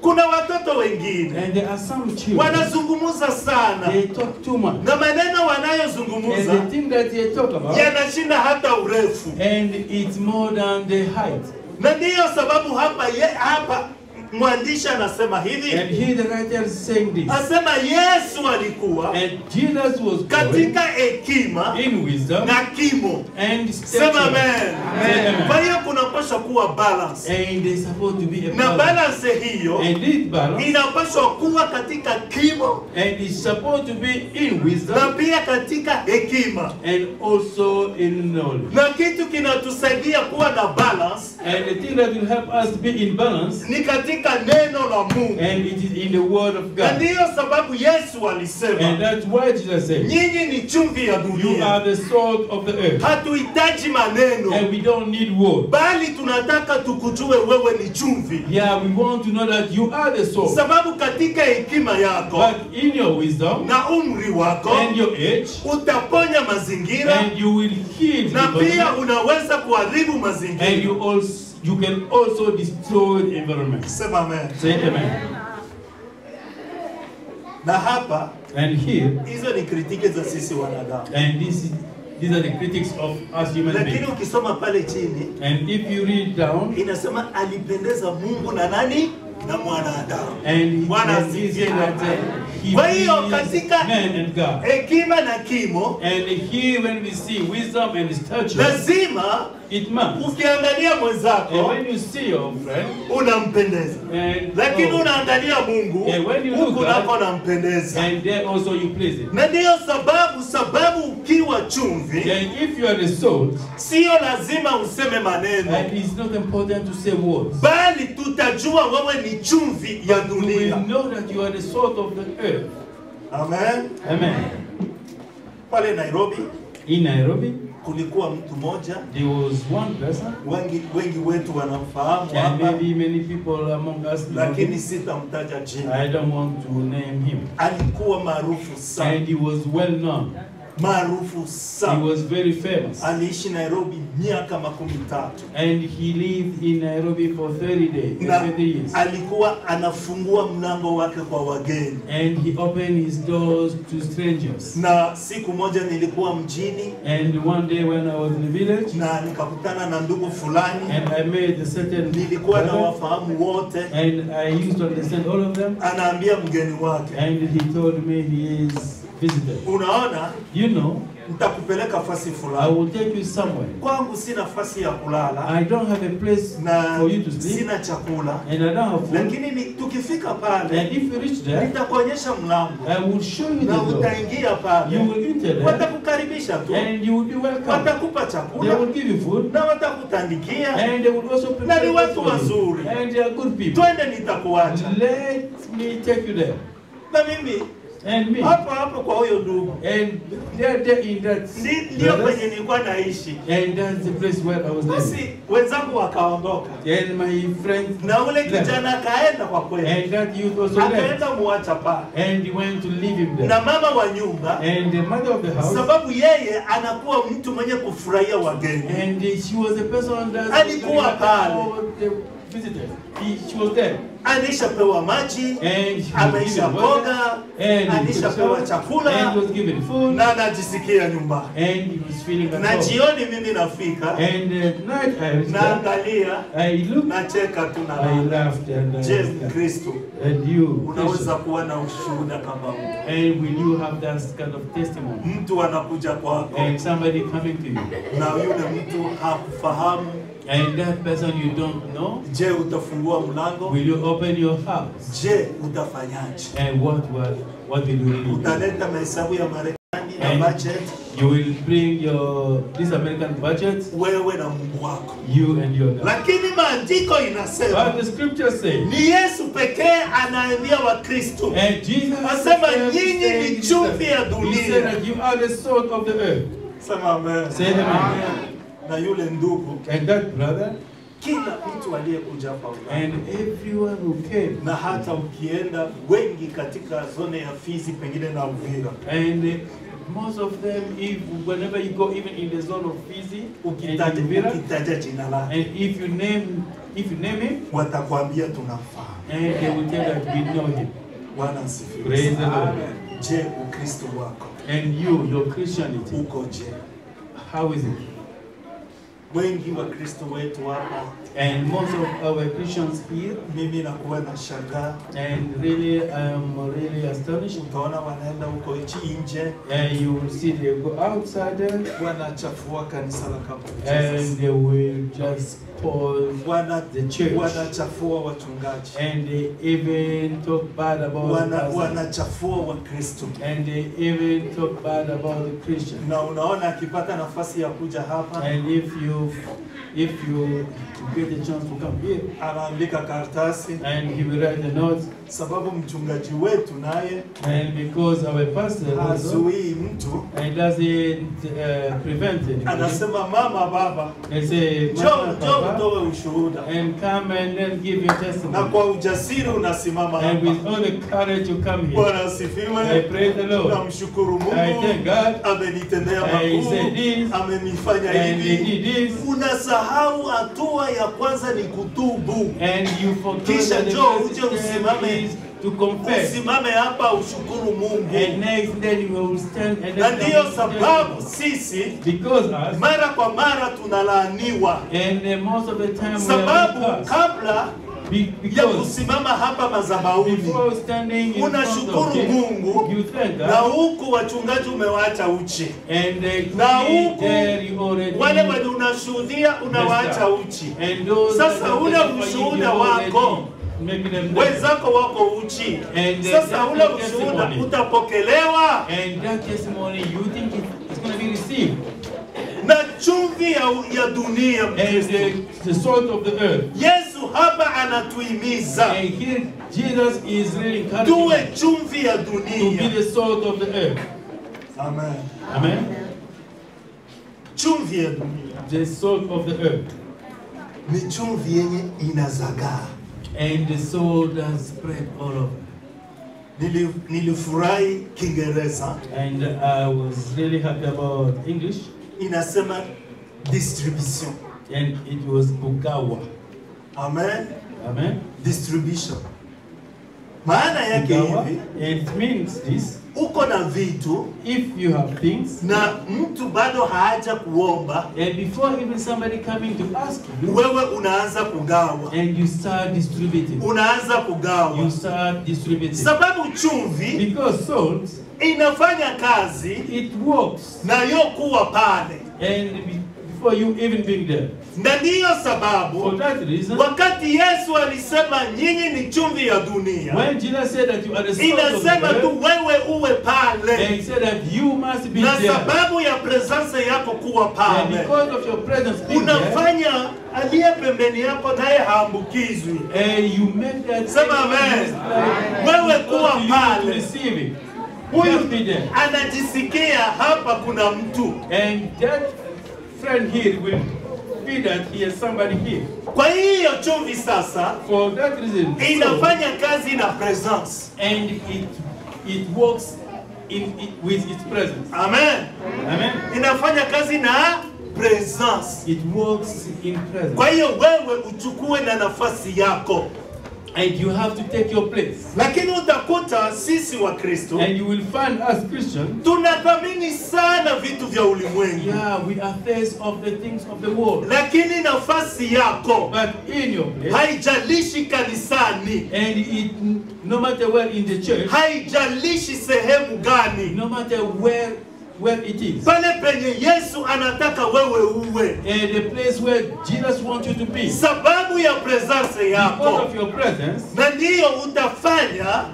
Kuna watoto wengine And there are some children, wanazungumza sana they talk too much, na maneno and wanayozungumza the thing that they talk about, yanashinda hata urefu. and it's more than the height. Na ndiyo sababu hapa mwandishi anasema hivi, And here the writer is saying this, asema Yesu alikuwa and Jesus was going katika hekima in wisdom na kimo. and Sema stature. amen. Amen. Kwa hiyo kunapaswa kuwa balance, And there's supposed to be a na balance. balance hiyo And this balance, inapaswa kuwa katika kimo and it's supposed to be in na wisdom pia katika hekima. and also in knowledge. Na kitu kinatusaidia kuwa na balance And the thing that will help us be in balance, ni katika neno la Mungu. and it is in the word of Na God. ndiyo sababu Yesu And alisema, that's why Jesus said, nyinyi ni chumvi ya "You dunia." are the salt of the earth." Hatuhitaji maneno, And we don't need word. bali tunataka tukujue wewe ni chumvi, Yeah, we want to know that you are the salt. sababu katika hekima yako But in your wisdom na umri wako and your age, utaponya mazingira, and you will heal na the pia body, unaweza kuharibu and mazingira. you can also destroy the environment. Sema amen. Say amen. Na hapa And here, hizo ni kritiki za sisi wanadamu. and these are the critics of us human Lakini beings. ukisoma pale chini And if you read down, inasema alipendeza Mungu na nani? Na mwanadamu. and Bwana he said asifiwe. that he Kwa hiyo pleased katika man and God. hekima na kimo And here when we see wisdom and stature, lazima it must. ukiangalia And mwenzako when you see your friend, unampendeza. and Lakini oh, unaangalia Mungu Yeah, when you look huku at- nako unampendeza. and then also you please it. Na ndiyo sababu ukiwa chumvi And if you are the salt, sio lazima useme maneno, and it's not important to say words. bali tutajua wewe ni chumvi ya You will dunia. know that you are the salt of the earth. Amen. Amen. Pale Nairobi In Nairobi, kulikuwa mtu mmoja, there was one person, wengi wetu wanamfahamu and hapa, maybe many people among us know lakini him. sitamtaja jina. I don't want to name him. Alikuwa maarufu sana, And he was well known. maarufu He sana. was very famous. Aliishi Nairobi miaka 13 And he lived in Nairobi for 30 days, na 30 years. alikuwa anafungua mlango wake kwa wageni. And he opened his doors to strangers. Na siku moja nilikuwa mjini And one day when I was in the village, na nikakutana na ndugu fulani, and I met a certain nilikuwa na brother, wafahamu wote. and I used to understand all of them. Anaambia mgeni wake, And he told me he is visited. unaona, You know, nitakupeleka fasi I fulani. will take you somewhere. Kwangu sina nafasi ya kulala I don't have a place na for you to sleep, sina chakula, and I don't have food. lakini tukifika pale And if you reach there, nitakuonyesha mlango I will show you the na door. utaingia pale, You will enter there, watakukaribisha tu, and you will be welcome. watakupa They chakula will give you food, na watakutandikia, and they will also na prepare ni food watu for you. wazuri. And they are good people. Twende, nitakuacha. Let me take you there. Na mimi And me. hapo kwa huyo ndugu And there in that ndio kwenye brothers, nilikuwa naishi. and that's the place where I was living. Basi wenzangu wakaondoka And my friend na ule left. kijana akaenda kwa kweli, And that youth also left. akaenda muacha pale And he went to leave him there. na mama wa nyumba, And the mother of the house, sababu yeye anakuwa mtu mwenye kufurahia wageni. and she was a person that Alikuwa pale. the visitors. She was there. Anaishapewa maji, And she was given ameisha water, koga, and he anaishapewa and chakula was given food, na anajisikia nyumbani. and he was feeling at Na home. jioni mimi nafika, And at night I reached there, naangalia, I looked, nacheka tu na I lala. laughed, and I Je, was like, Kristo, and you, unaweza kuwa na ushuhuda kama huu? and will you have that kind of testimony? Mtu anakuja kwako And somebody coming to you, na yule mtu hakufahamu, and that person you don't know, je, utafungua mlango? will you open your house? Je, utafanyaje? And what will you really do? Utaleta mahesabu ya Marekani na And budget, you will bring this American budget, wewe na Mungu wako. you and your God. Lakini maandiko inasema But the scripture says, ni Yesu pekee anaambia Wakristo, and Jesus asema said, nyinyi ni chumvi ya he said dunia. that you are the salt of the earth. Sema amen. Say amen. Na yule ndugu, And that brother, kila mtu aliyekuja hapa Ulaya, and everyone who came, na hata ukienda wengi katika zone ya Fizi pengine na Uvira, and most of them, whenever you go, even in the zone of Fizi, and Uvira, ukitaja jina lake and if you name him, watakwambia tunamfahamu. and they will tell that we know him. Bwana asifiwe. Praise the Lord. Je, Ukristo wako And you, your Christianity, uko je? how is it? Wengi wa Kristo wetu hapa, And most of our Christians here, mimi nakuwa na shangaa, and really, I am really astonished. utaona wanaenda huko nje, And you will see they go outside there, wanachafua kanisa la Katoliki, and they will just spoil the church. wanachafua wachungaji, And they even talk bad about the pastors. wanachafua Wakristo. And they even talk bad about the Christians. Na unaona akipata nafasi ya kuja hapa, And if you get a chance to come here, anaandika karatasi, and he will write a note, sababu mchungaji wetu naye and because our pastor also, hazuii mtu, and doesn't prevent anybody, anasema mama, baba, they say, njoo Mama, njoo Papa, utoe ushuhuda, and come and then give your na testimony. kwa ujasiri unasimama And hapa. with all the courage you come here, Bwana I asifiwe. praise the Lord. Namshukuru I thank Mungu, God. amenitendea I makuu, said this, amenifanya and he hivi. did this, Unasahau hatua ya kwanza ni kutubu. and you forget Kisha that the njoo first uje step usimame is to confess. Usimame hapa ushukuru Mungu. And next then you will stand and Na then ndiyo sababu sisi because us mara kwa mara tunalaaniwa. and most of the time Sababu we are kabla ya because kusimama hapa madhabahuni before standing in front of unashukuru Him, Mungu, you thank na God, huku wachungaji umewaacha uchi, and na clearly huku there you already wale wenye unashuhudia unawaacha uchi. and those Sasa that ule testify, you ushuhuda already wako make them wenzako wako uchi. And Sasa that ule testimony. ushuhuda utapokelewa. and that testimony you think it's going to be received. Na chumvi ya dunia And Mkristo. the salt of the earth. Yesu hapa anatuhimiza And here Jesus is really encouraging tuwe us chumvi ya to be dunia. the salt of the earth. Amen. Amen. Chumvi ya dunia The salt of the earth. ni chumvi yenye inazagaa. And the salt has spread all over. Nilifurahi Kiingereza And I was really happy about English. inasema distribution. And it was Bugawa. Amen. Amen. Distribution. Maana yake Bugawa. hivi, And it means this. uko na vitu If you have things, na mtu bado haaja kuomba, and before even somebody coming to ask you, wewe unaanza kugawa. and you start distributing. Unaanza You kugawa. start distributing. Sababu chumvi Because salt, inafanya kazi it works. na yo kuwa pale. And before you even being there. Na ndiyo For sababu that reason, wakati Yesu alisema nyinyi ni chumvi ya dunia, when Jesus said that you are the salt of the inasema tu earth, wewe uwe and pale. he said that you must be Na there. sababu ya presence yako kuwa And pale, because of your presence being there, unafanya aliye pembeni yako naye haambukizwi. and you make that Sema amen. Wewe kuwa to pale. receive it. Huyu Just be there. anajisikia hapa kuna mtu. And that friend here will be that he has somebody here. Kwa hiyo chumvi sasa For that reason, so, inafanya kazi na presence. and it works with its presence. Amen. Amen. Inafanya kazi na presence. It works in presence. Kwa hiyo wewe uchukue na nafasi yako. And you have to take your place. Lakini utakuta sisi wa Kristo And you will find us Christians, tunathamini sana vitu vya ulimwengu. yeah, we are face of the things of the world. Lakini nafasi yako But in your place, haijalishi kanisani, and it, no matter where in the church, haijalishi sehemu gani, no matter where it is, pale penye Yesu anataka wewe uwe, and the place where Jesus wants you to be, sababu ya presence because yako, of your presence, na ndiyo utafanya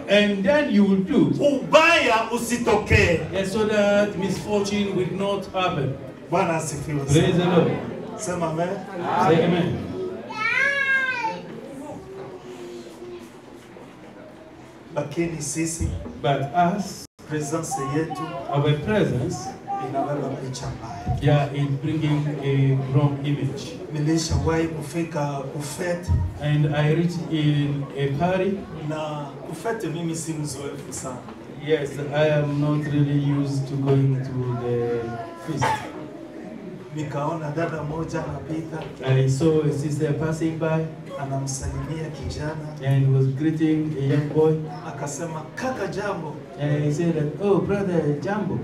and then you will do, ubaya usitokee. and so that misfortune will not happen. Bwana asifiwe Praise the sana. Lord. Sema amen. Say amen. Lakini sisi But us, presence yetu our presence, inabeba picha mbaya. yeah, is bringing a wrong image. Nilishawahi kufika kufete, And I reached in a party. na kufete mimi si mzoefu sana. Yes, I am not really used to going to the feast. Nikaona dada moja anapita, I saw a sister passing by anamsalimia kijana, and was greeting a young boy. akasema kaka jambo. And he said that, oh, brother Jambo.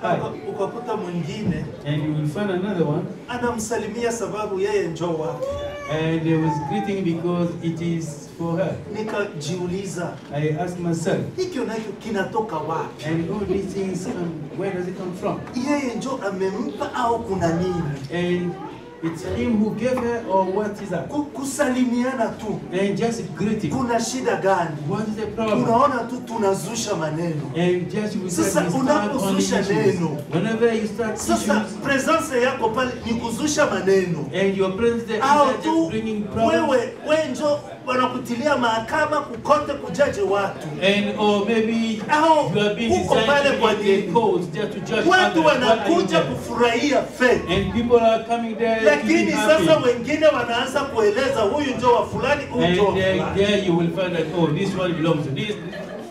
Hi. Ukakuta mwingine And you will find another one. anamsalimia sababu yeye njoo wake. And he was greeting because it is for her. Nikajiuliza, I asked myself, hiki unacho kinatoka wapi? and all these things come, where does it come from? Yeye njoo amempa au kuna nini? And it's him who gave her, or what is that? Kusalimiana tu, And just greeting. kuna shida gani? What is the problem? Unaona tu tunazusha maneno. And just you Sasa start on unapozusha issues. neno, Whenever you start sasa issues, presence yako pale ni kuzusha maneno. and your presence there Au is just tu bringing problems. wewe njoo wanakutilia mahakama kukote kujaji watu. And or maybe Au you are being uko pale designed kwa to be nini? a cause there to judge Watu others. Why are you wanakuja there? kufurahia faith. And people are coming there to be Lakini sasa happy. wengine wanaanza kueleza huyu njoo wa fulani, huyu And njoo wa there fulani. you will find that, oh, this one belongs to this,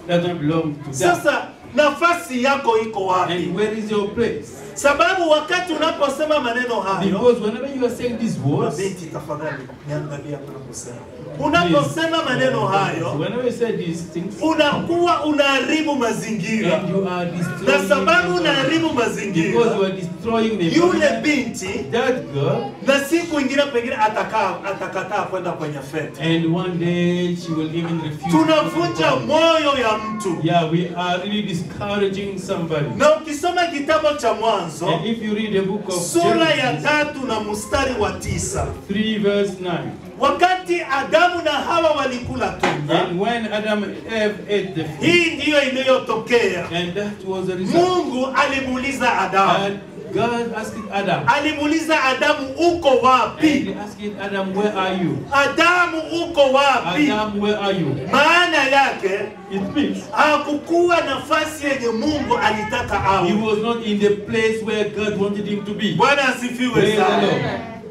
that one belongs to that. Sasa nafasi yako iko wapi? And where is your place? Sababu wakati unaposema maneno hayo, Because whenever you are saying these words, mabinti tafadhali niangalia unaposema. Unaposema maneno hayo, whenever you say these things, unakuwa unaharibu mazingira. and you are destroying, Na sababu the unaharibu because you mazingira, are destroying the yule environment, binti that girl, na siku ingine pengine atakataa kwenda kwenye fete. and one day she will even refuse. Tunavunja to go. moyo ya mtu. Yeah, we are really discouraging somebody. Na ukisoma kitabu cha Mwanzo And if you read the book of sura ya Genesis 3 na mstari wa 9, 3 verse 9, wakati Adamu na Hawa walikula tunda, and when Adam and Eve ate the fruit, hii ndiyo iliyotokea. and that was the result. Mungu alimuuliza Adamu, And God asked Adam, alimuuliza Adamu, uko and wapi? he asked Adam, where are you? Adamu, uko wapi? Adam, where are you? Maana yake It means hakukuwa nafasi yenye Mungu alitaka he awe. was not in the place where God wanted him to be. Bwana asifiwe Praise the sana. Lord.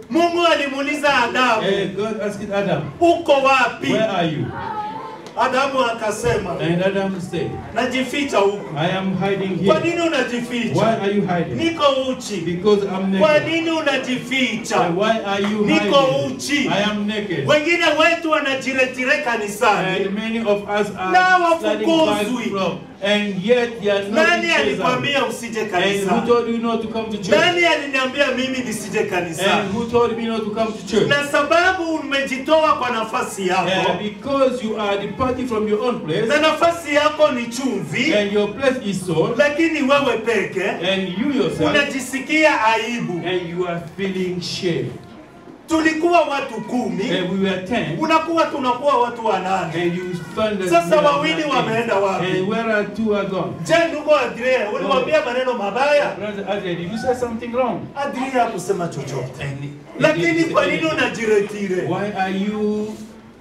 Mungu alimuuliza Adamu, And God asked Adam, uko wapi? where are you? Adamu akasema, And Adam said, najificha huku. I am hiding Kwa here. nini Why unajificha? are you hiding? Niko uchi. Because I'm Kwa naked. nini unajificha? Why are you Niko hiding? uchi. I am naked. Wengine wetu wanajiretire kanisani. And many of us Na are sliding back wafukuzwi. from, and yet they are not Nani in church. alikwambia usije And who kanisani? told you not to come to church? Nani aliniambia mimi nisije And kanisani? who told me not to come to church? Na sababu umejitoa kwa nafasi yako, Because you are departing from your own place, na nafasi yako ni chumvi, and your place is salt, lakini wewe peke and you yourself, unajisikia aibu. and you are feeling shame. Tulikuwa watu 10, And we were 10, tunakuwa watu 8. and you found that Sasa we are wawili 9. wameenda wapi? And where are 2 are gone? Je, ndugu Adria, uliwaambia maneno mabaya? Brother Adrian, did you say something wrong? Adria hakusema chochote. And Lakini kwa nini unajiretire? why are you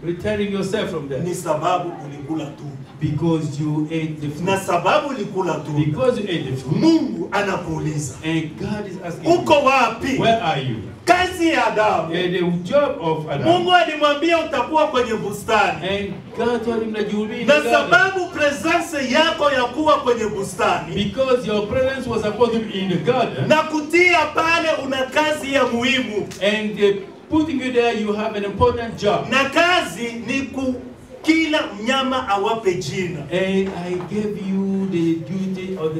retiring yourself from there? Ni sababu ulikula tu. Because you ate the Na food. sababu ulikula tu, Because you ate the food. Mungu anakuuliza, And God is asking uko you, wapi? where are you? Kazi ya Adamu, And the job of Adam. Mungu alimwambia utakuwa kwenye bustani. And God told him that you will be in Na the garden. sababu presence yako ya kuwa kwenye bustani Because your presence was supposed to be in the garden. na kutia pale, una kazi ya muhimu, And putting you there, you have an important job. na kazi ni kila mnyama awape jina. And I gave you the duty or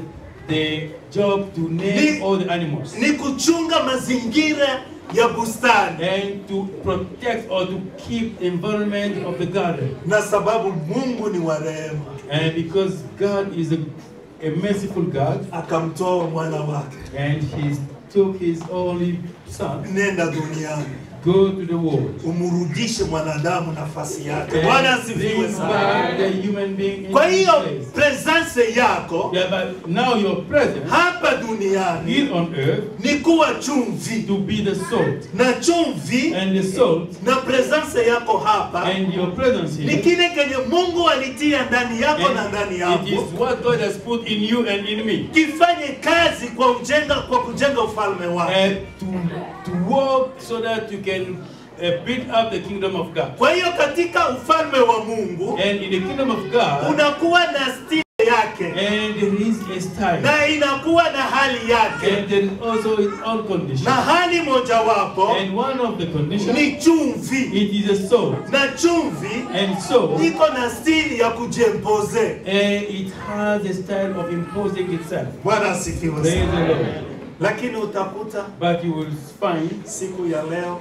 the job to name all the animals. Ni kuchunga mazingira ya bustani. And to protect or to keep the environment of the garden. Na sababu Mungu ni wa rehema, And because God is a merciful God, akamtoa mwana wake, and He took His only Son, nenda duniani go to the world. umurudishe mwanadamu nafasi yake. And Bwana asifiwe bring sana. back the human being in Kwa his hiyo place. presence yako Yeah, but now your presence hapa duniani here on earth ni kuwa chumvi, to be the salt, na chumvi and the salt na presence yako hapa and your presence ni here. kile kenye Mungu alitia ndani yako na ndani And it yako, is what God has put in you and in me. kifanye kazi kwa kujenga ufalme wake. And to work so that you can build up the kingdom of God. Kwa hiyo katika ufalme wa Mungu And in the kingdom of God, unakuwa na stili yake, and there is a style, na inakuwa na hali yake, and there is also its own condition. na hali mojawapo And one of the conditions, ni chumvi, it is a salt, na chumvi and so iko na stili ya kujempoze. it has a style of imposing itself. Bwana asifiwe Praise the sana. Lord. Lakini utakuta But you will find siku ya leo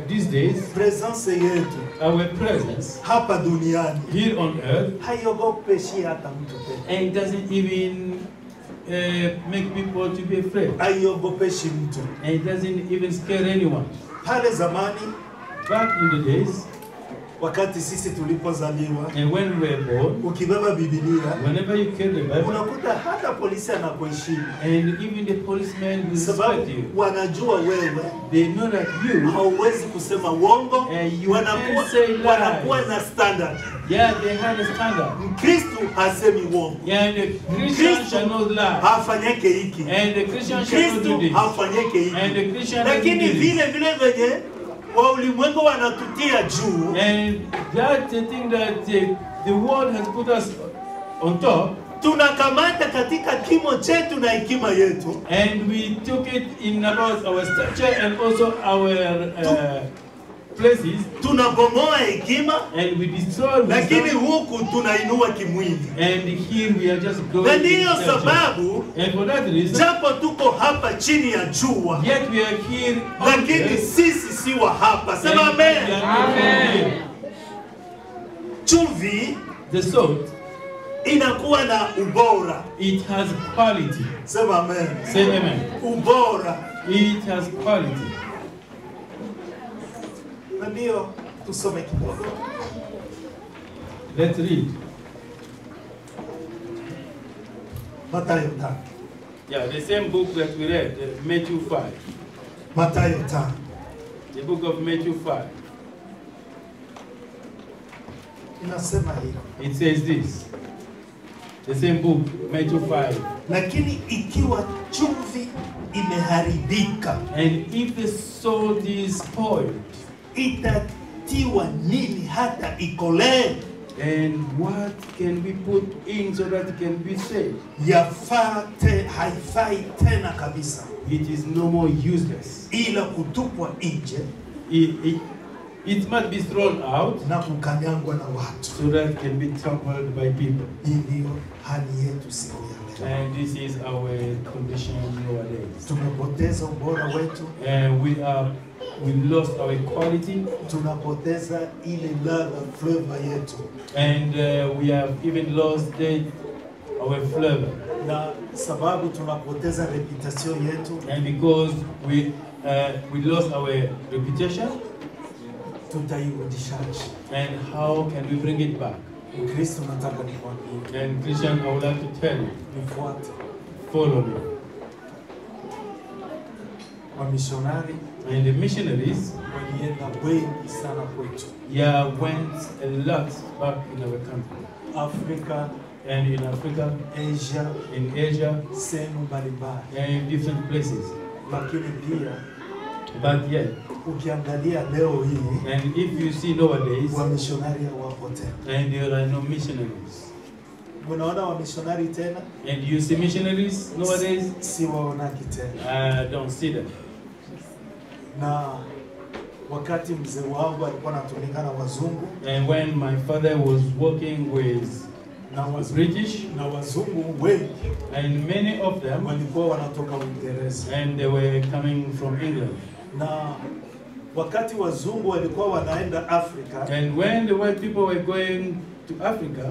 these days, presence yetu our presence hapa duniani here on earth, haiogopeshi hata mtu tena, and it doesn't even make people to be afraid. haiogopeshi mtu. And it doesn't even scare anyone. Pale zamani Back in the days, wakati sisi tulipozaliwa, and when we were born, ukibeba Biblia whenever you carry the Bible, unakuta hata polisi anakuheshimu, and even the policemen will sababu respect you. wanajua wewe They know that you, hauwezi kusema uongo. you Wanakuwa, can't say lies. wanakuwa na standard. yeah, they have a standard. Mkristu hasemi uongo, Yeah, and the Christian shall not lie. hafanyeke hiki, And the Christian shall not do Kristu this. hafanyeke And hiki. the Christian doesn't Lakini do this. vile venye wa ulimwengu wanatutia juu, And that's the thing that the world has put us on top. tunakamata katika kimo chetu na hekima yetu, and we took it in about our stature and also our places, tunabomoa hekima, and we destroy lakini wisdom, huku tunainua kimwili. and here we are just Na going. ndiyo sababu And for that reason, japo tuko hapa chini ya jua, yet we are here. lakini sisi si wa hapa. Sema amen. Amen. Chumvi The salt, inakuwa na ubora. it has quality. Sema amen. Say amen. Ubora. It has quality. Na ndio tusome kidogo. Let's read. Mathayo 5. Yeah, the same book that we read, Matthew 5. Mathayo 5. The book of Matthew 5. Inasema hivi. It says this. The same book, Matthew 5. Lakini ikiwa chumvi imeharibika, And if the salt is spoiled, itatiwa nini hata ikolee? and what can we put in so that it can be saved? Haifai tena kabisa, It is no more useless. ila kutupwa nje It must be thrown out na kukanyangwa na watu. so that it can be trampled by people. Hii ndiyo hali yetu siku ya leo. And this is our condition nowadays. Tumepoteza ubora wetu, And we lost our quality, tunapoteza ile ladha, flavor yetu, and we have even lost our flavor. na sababu tunapoteza reputation yetu, And because we lost our reputation, tutairudishaje? and how can we bring it back? Kristo, nataka nikwambie, And Christian, I would like to tell you, nifuate. follow me. Wamishonari And the missionaries, walienda wengi sana kwetu, went a lot back in our country. Afrika, And in Africa, Asia, in Asia, sehemu mbalimbali. and in different places. Lakini pia But yet, ukiangalia leo hii, and if you see nowadays, wamishonari hawapo tena. and there are no missionaries. Unaona wamishonari tena? And you see missionaries nowadays, Si waonaki tena. don't see them. Na wakati mzee wangu alikuwa anatumika na wazungu, And when my father was working with na British, na wazungu wengi and many of them, walikuwa wanatoka Uingereza, and they were coming from England. na wakati wazungu walikuwa wanaenda Afrika, And when the white people were going to Africa,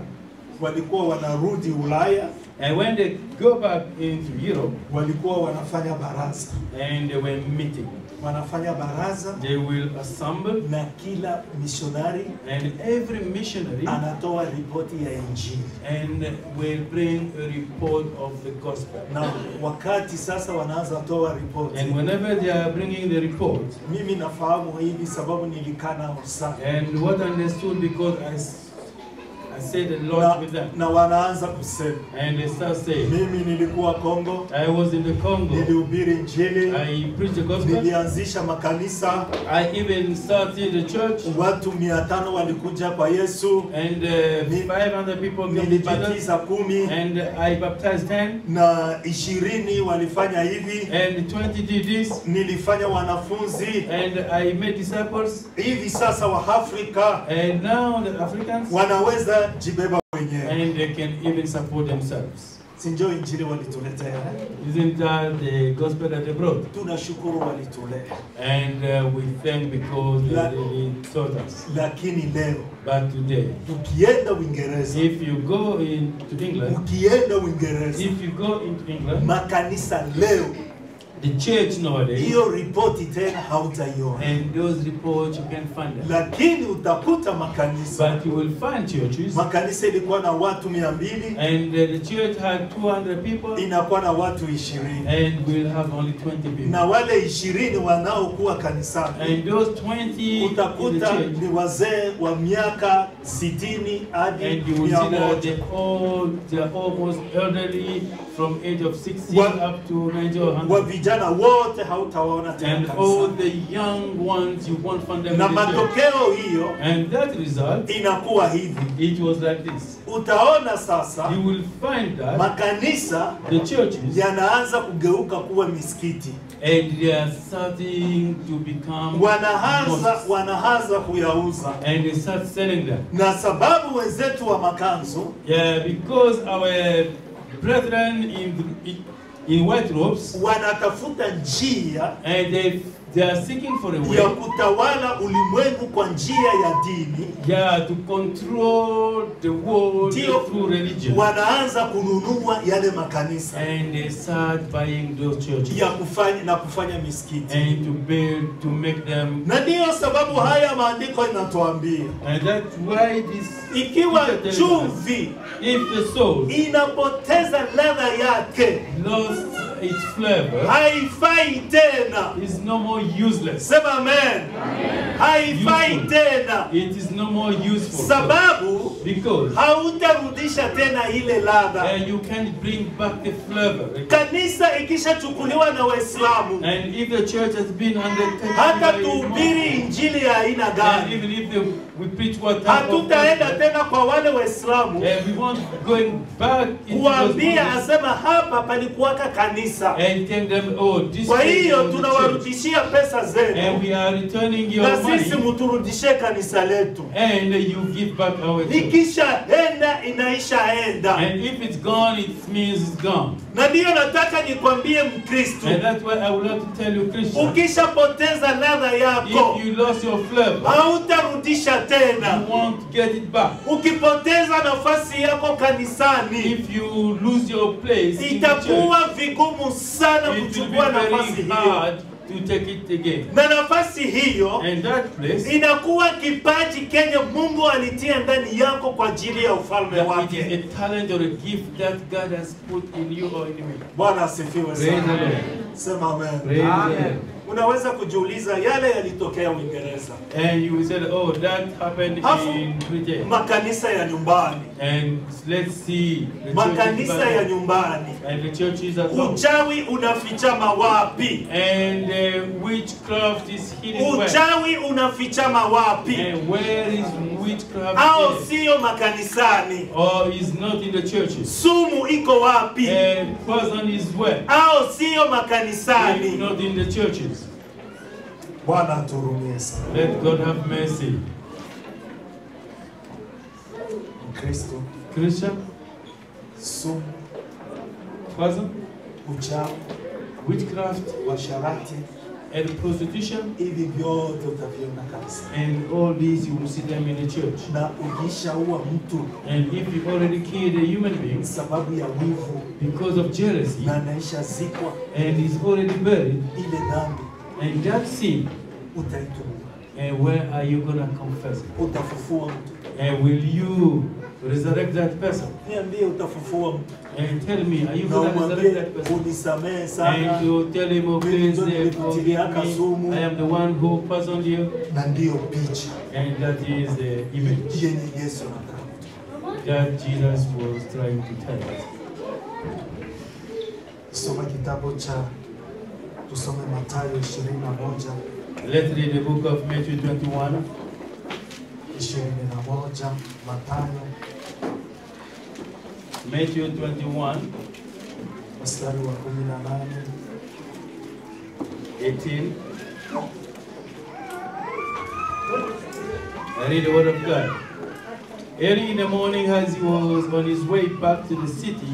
walikuwa wanarudi Ulaya, and when they go back into Europe, walikuwa wanafanya baraza, and they were meeting, wanafanya baraza, they will assemble, na kila missionary and every missionary anatoa ripoti ya Injili. and will bring a report of the gospel. Na wakati sasa wanaanza toa ripoti, And whenever they are bringing the report, mimi nafahamu hivi sababu nilikaa nao sana, and what I understood because I said a lot with them, na wanaanza kusema, and they start saying, mimi nilikuwa Kongo, I was in the Congo, nilihubiri Injili, I preached the gospel, nilianzisha makanisa, I even started the church, watu 500 walikuja kwa Yesu, and 500 people came to Jesus, nilibatiza 10 and I baptized 10, na 20 walifanya hivi, and 20 did this, nilifanya wanafunzi and I made disciples, hivi. Sasa wa Afrika and now the Africans, wanaweza jibeba wenyewe, and they can even support themselves. si ndio Injili walituletea? Isn't that the gospel that they brought? Tunashukuru walitulea, And we thank because they really taught us. lakini leo But today, ukienda Uingereza, if you go into England, ukienda Uingereza, if you go into England, makanisa leo, the church nowadays, hiyo ripoti tena hautaiona, and those reports you can find them. lakini utakuta makanisa, But you will find churches, makanisa ilikuwa na watu 200, and the church had 200 people, inakuwa na watu 20, and will have only 20 people. na wale 20 wanaokuwa kanisani And those 20 in the utakuta church, ni wazee wa miaka 60 hadi and you will see that 100, they're almost elderly, from age of 60 Wa- up to 90 or wa 100. vijana wote hautawaona tena And all kanisani. the young ones, you won't find them Na in the church. matokeo hiyo And that result, inakuwa hivi, it was like this. utaona sasa you will find that makanisa the churches yanaanza kugeuka kuwa misikiti. and they are starting to become mosques. Wanaanza kuyauza. And they start selling them. Na sababu wenzetu wa makanzu, Yeah, because our brethren in white robes, wanatafuta njia and they are seeking for a way, ya kutawala ulimwengu kwa njia ya dini. yeah, to control the world Ndio through religion. wanaanza kununua yale makanisa And they start buying those churches ya kufanya misikiti. and to build, to make them. Na ndiyo sababu haya maandiko inatuambia, And that's why this, ikiwa chumvi if the soul inapoteza ladha yake, lost its flavor, haifai tena. is no more useless. Sema amen. Haifai Useful. tena. It is no more useful. Sababu Because hautarudisha tena ile ladha. you can't bring back the flavor. Kanisa ikishachukuliwa na Waislamu, And if the church has been undertaken hata by tuhubiri injili ya aina and gani, even if we preach what type of hatutaenda gospel, tena kwa wale Waislamu we won't going back into kuambia those asema hapa palikuwaka kanisa, and tell them, oh, this kwa place hiyo was the church. tunawarudishia pesa zenu, And we are returning your na sisi money, muturudishe kanisa letu. and you give back our church. Ikishaenda inaishaenda. And if it's gone, it means it's gone. Na ndiyo nataka nikwambie Mkristo, And that's why I would like to tell you, Christian, ukishapoteza ladha yako, if you lost your flavor, hautarudisha tena. you won't get it back. Ukipoteza nafasi yako kanisani, If you lose your place in the church, itakuwa vigumu sana it will be kuchukua nafasi very hiyo. hard to take it again. Na nafasi hiyo And that place, inakuwa kipaji kenye Mungu alitia ndani yako kwa ajili ya ufalme that it wake. is a talent or a gift that God has put in you or in me. Bwana asifiwe Praise the sana. Lord. Sema amen. Praise the Lord. Unaweza kujiuliza yale yalitokea Uingereza. And you said, oh, that happened Hafu in Britain. makanisa ya nyumbani, And let's see the makanisa ya churches, nyumbani, and the churches at home. uchawi unafichama wapi? And witchcraft is hidden where? Uchawi unafichama wapi? And where is witchcraft Au there? sio makanisani? Or is not in the churches? Sumu iko wapi? And poison is where? Au sio If makanisani? not in the churches. Bwana aturumie sana. Let God have mercy. Mkristo, Christian, sumu, poison, uchawi, witchcraft, washarati, and prostitution, hivi vyote utaviona kanisa. and all these you will see them in the church. Na ukishaua mtu And if you already killed a human being sababu ya wivu because of jealousy, na anaisha zikwa, and is already buried, ile dhambi and that sin, utaitumia. and where are you gonna confess it? Utafufua mtu. And will you resurrect that person? Niambie utafufua mtu. And tell me, are you Na gonna resurrect umwambie that person? unisamehe sana. And you tell him, oh, please forgive Nilikutiliaka sumu. me. I am the one who poisoned you. Na ndiyo picha And that is the image yenye Yesu anataka. that Jesus was trying to tell us. Soma kitabu cha tusome Mathayo 21. Let's read the book of Matthew 21. 21 Mathayo Matthew 21, mstari wa 18. 18. I read the word of God. Early in the morning, as he was on his way back to the city,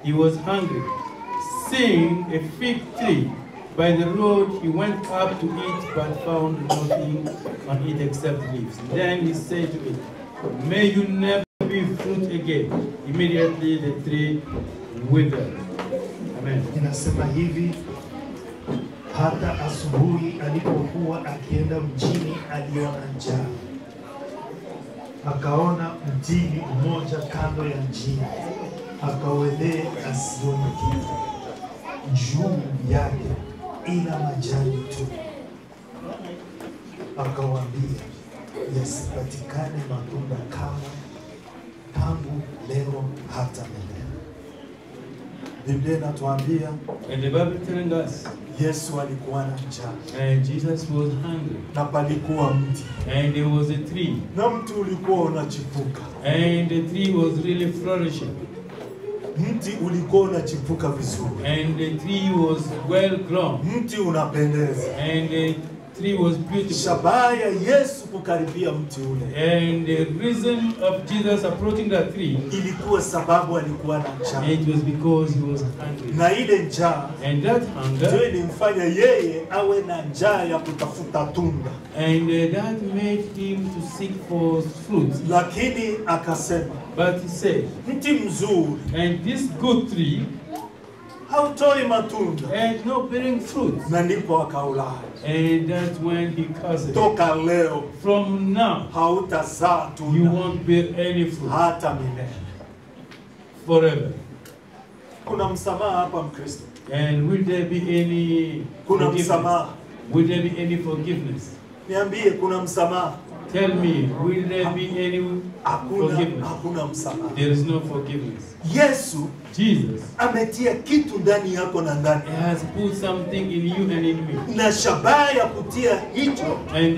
he was hungry. Seeing a fig tree by the road, he went up to it, but found nothing on it except leaves. Then he said to it, "May you never be fruit again." Immediately the tree withered. Amen. Inasema hivi, hata asubuhi alipokuwa akienda mjini aliona njaa. Akaona mtini mmoja kando ya njia, akauendea asione kitu. Juu yake ina majani tu. Akawaambia, yasipatikane matunda kama tangu leo hata milele. Biblia inatuambia And the Bible telling us, Yesu alikuwa na njaa and Jesus was hungry, na palikuwa mti and there was a tree, na mti ulikuwa unachipuka. and the tree was really flourishing, Mti ulikuwa unachipuka vizuri. and the tree was well grown, Mti unapendeza. and the tree was beautiful. Shabaha ya Yesu kukaribia mti ule And the reason of Jesus approaching that tree, ilikuwa sababu alikuwa na njaa, it was because he was hungry. na ile njaa And that ndio hunger, ilimfanya yeye awe na njaa ya kutafuta tunda, and that made him to seek for fruit. lakini akasema But he said, mti mzuri and this good tree, hautoi matunda, and not bearing fruit. na ndipo akaulaya. And that's when he cursed it. Toka leo From now, hautazaa you tunda won't bear any fruit hata milele. forever. Kuna msamaha hapa Mkristo, And will there be any kuna forgiveness? msamaha. Will there be any forgiveness? Niambie, kuna msamaha? Tell me, will there be any forgiveness? Hakuna msamaha. There is no forgiveness. Yesu Jesus ametia kitu ndani yako na ndani, has put something in you and in me. na shabaha ya kutia hicho, And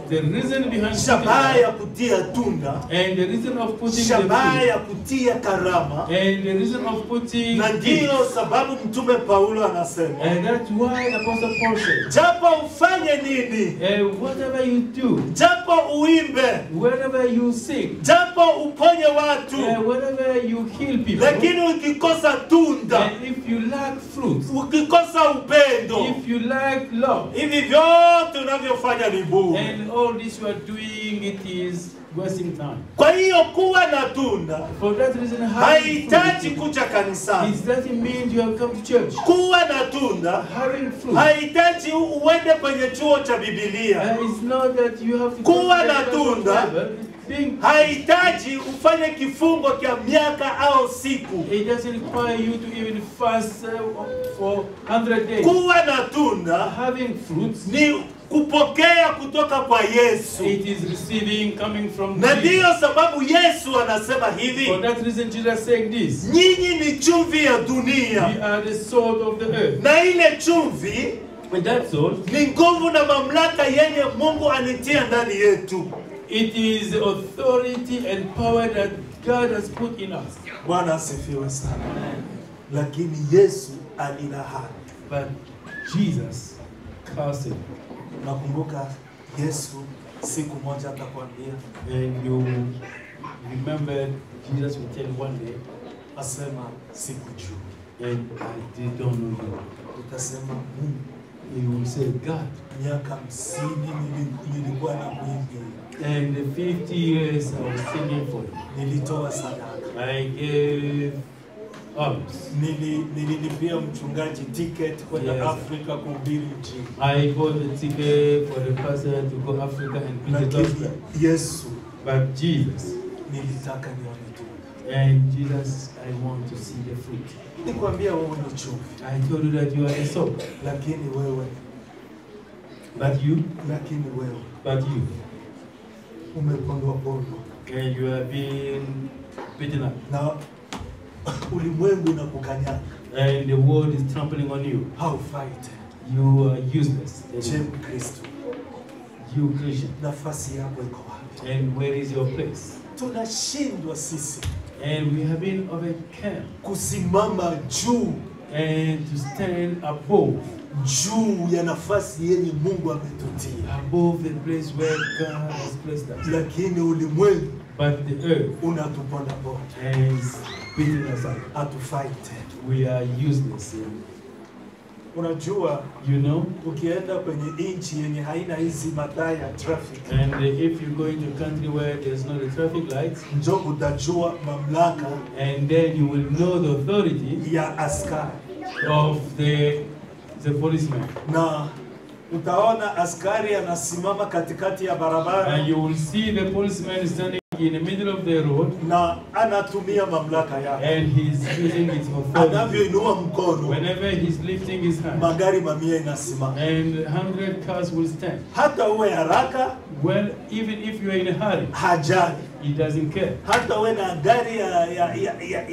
the reason behind putting shabaha that, ya kutia tunda, and the reason of putting the shabaha fruit, ya kutia karama. and the reason of putting Na gifts. ndiyo sababu Mtume Paulo anasema, And that's why Apostle Paul said, japo ufanye nini, whatever you do, japo uimbe, wherever you sing, japo uponye watu, wherever you heal people, lakini ukikosa tunda, and if you lack fruit, ukikosa upendo, if you lack love, hivi vyote unavyofanya ni bure. and all this you are doing, it is wasting time. Kwa hiyo kuwa na tunda For that reason, haihitaji kuja kanisani. it doesn't mean you have come to church. Kuwa na tunda Having fruit, haihitaji uende kwenye chuo cha Biblia. it's not that you have to Kuwa na to tunda. Haihitaji ufanye kifungo cha miaka au siku. It doesn't require you to even fast for 100 days. Kuwa na tunda Having fruits, ni kupokea kutoka kwa Yesu. it is receiving coming from Na Jesus. ndiyo sababu Yesu anasema hivi, For that reason, Jesus said this: nyinyi ni chumvi ya dunia, we are the salt of the earth. na ile chumvi And that salt, ni nguvu na mamlaka yenye Mungu anitia ndani yetu. it is the authority and power that God has put in us. Bwana asifiwe sana. Lakini Yesu alilahani. But Jesus cursed it. Nakumbuka Yesu siku moja atakwambia, And you remember Jesus will tell one day, asema sikujua. and I don't know you. Utasema Mungu, You will say, God. miaka 50 nilikuwa na mwingi, And the 50 years I was singing for you. nilitoa sadaka, I gave alms. nililipia mchungaji ticket kwenda Yes. Afrika kuhubiri Injili. I bought the ticket for the pastor to go Africa and preach the Lakini gospel. Yesu, But Jesus, nilitaka nione tunda. and Jesus, I want to see the fruit. Nikwambia wewe ni chumvi, I told you that you are a salt, lakini wewe but you umepondwa pondwa and you are being beaten up, na ulimwengu na kukanyaga, and the world is trampling on you. haufai tena. You are useless. Je, Mkristo, You Christian, nafasi yako iko wapi? and where is your place? Tunashindwa sisi And we have been overcome, kusimama juu and to stand above ya nafasi yenye Mungu ametutia, above the place where God has placed us. lakini ulimwengu But the earth unatuponda ponda, is beating us up. hatufai tena. We are useless. Unajua, You know? ukienda kwenye nchi yenye haina hizi mataa ya traffic, And if you go into a country where there's no the traffic lights, njo utajua mamlaka and then you will know the authority ya askari, of the policeman. na utaona askari anasimama katikati ya barabara. And you will see the policeman standing in the middle of the road, na anatumia mamlaka yake. and he's using his authority. Anavyoinua mkono, Whenever he's lifting his hand, magari mamia inasimama. and 100 cars will stand. Hata uwe haraka, Well, even if you are in a hurry, hajali. he doesn't care. Hata uwe na gari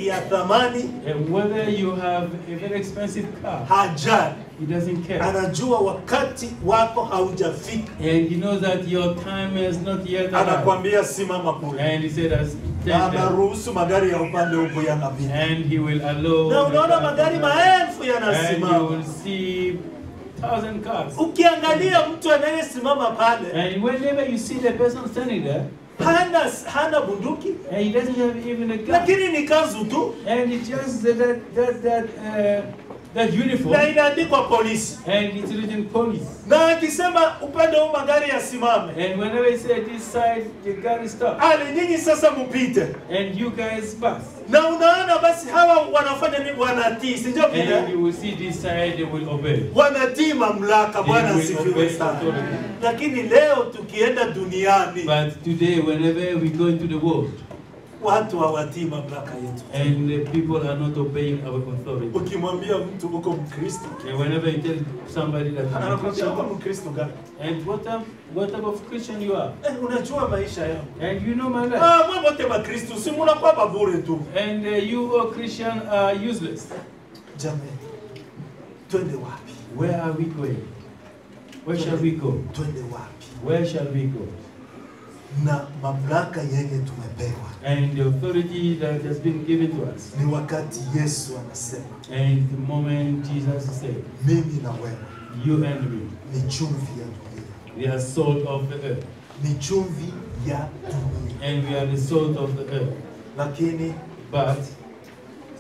ya thamani, And whether you have a very expensive car, hajali. he doesn't care. Anajua wakati wako haujafika. And he knows that your time has not yet arrived. Anakwambia simama kule. And he said, as Na anaruhusu magari ya upande huko yanapita. and he will allow. Na unaona the magari car maelfu and you yanasimama. will see 1,000 cars. Ukiangalia mtu anayesimama pale, And whenever you see the person standing there, hana bunduki, and he doesn't have even a gun, lakini ni kanzu tu and it's just that uniform, na inaandikwa polisi. and it's written police. Na akisema upande huu magari yasimame, And whenever he said this side, the car stop, nyinyi sasa mpite. and you guys pass. Na unaona basi hawa wanafanya nini? Wanatii, si ndio? And you will see this side, they will obey. Wanatii mamlaka. Bwana They will asifiwe obey sana. authority. Lakini leo tukienda duniani, But today, whenever we go into the world, watu hawatii mamlaka yetu. and the people are not obeying our authority. Ukimwambia mtu uko Mkristo, And whenever you tell somebody that you're a anakuambia uko Christian, Mkristo gani? and what type of Christian you are, Unajua maisha yangu. and you know my life, Mwe wote Makristo, si mnakuwa babure tu. and you are Christian are useless. Jamani, twende wapi? Where are we going? Where shall we go? Twende wapi? Where shall we go? Na mamlaka yenye tumepewa. And the authority that has been given to us. Ni wakati Yesu anasema, And the moment Jesus said, mimi na wewe you and me, ni chumvi ya dunia. we are salt of the earth. Ni chumvi ya dunia. And we are the salt of the earth. Lakini But,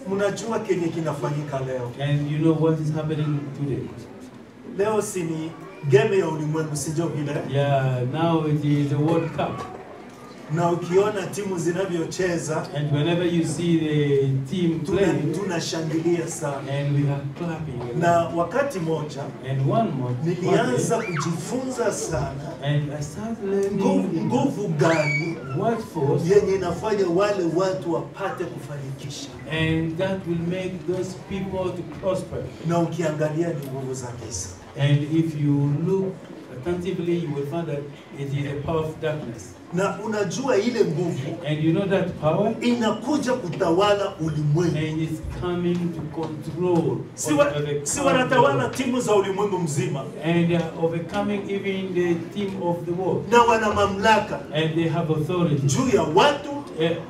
mnajua kenye kinafanyika leo. and you know what is happening today? Leo si ni game ya ulimwengu, si ndio vile? Yeah, now it is the World Cup. Na ukiona timu zinavyocheza, And whenever you see the team playing, tunashangilia sana. and we are clapping. Na wakati moja And one month, nilianza kujifunza sana and I started learning nguvu gani what force, yenye inafanya wale watu wapate kufanikisha. and that will make those people to prosper. Na ukiangalia ni nguvu za giza. And if you look attentively, you will find that it is a power of darkness. Na unajua ile nguvu And you know that power, inakuja kutawala ulimwengu. and it's coming to control. Si wanatawala timu za ulimwengu mzima. And they are overcoming even the team of the world. Na wana mamlaka And they have authority juu ya watu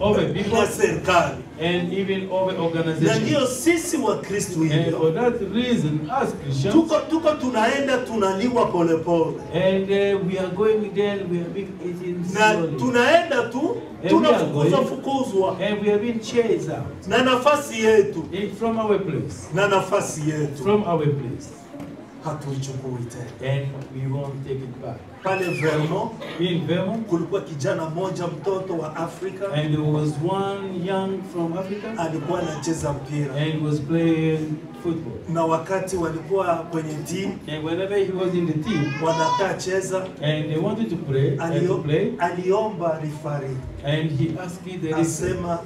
over people na serikali. and even over Na organizations. ndio sisi wa Kristo And hivyo. for that reason, as Christians, Tuko tunaenda tunaliwa polepole. and we are going there, we are being eaten Na slowly. tunaenda tu tunafukuzwa And we have been chased out na nafasi yetu from our place. na nafasi yetu From our place. hatuichukui tena. And we won't take it back. Pale Vermont In Vermont, kulikuwa kijana mmoja mtoto wa Afrika and there was one young from Africa, alikuwa anacheza mpira, and was playing football. na wakati walikuwa kwenye timu And whenever he was in the team, wanakaa cheza, and they wanted to pray, and to play, aliomba rifari, and he asked the referee, asema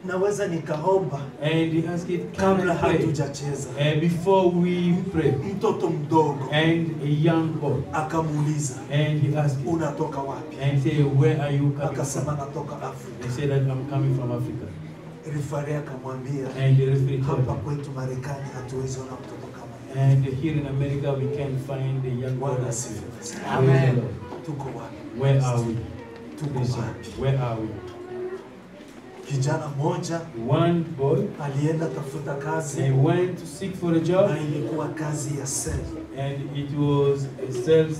naweza nikaomba and he asked it, can kabla I play? hatujacheza. Before we pray. Mtoto mdogo And a young boy, akamuuliza, and he asked him, unatoka wapi? and say, where are you coming Akasema from? natoka Afrika. He said that I'm coming from Africa. Rifari akamwambia, And the referee told hapa him, kwetu Marekani hatuwezi ona mtoto kama yeye. and here in America we can find the young boy. Bwana like asifiwe. you. Praise the Lord. Tuko wapi? Where are we? Tuko Listen, wapi? where are we? Kijana mmoja One boy, alienda tafuta kazi they went to seek for a job, na ilikuwa kazi ya sales and it was a sales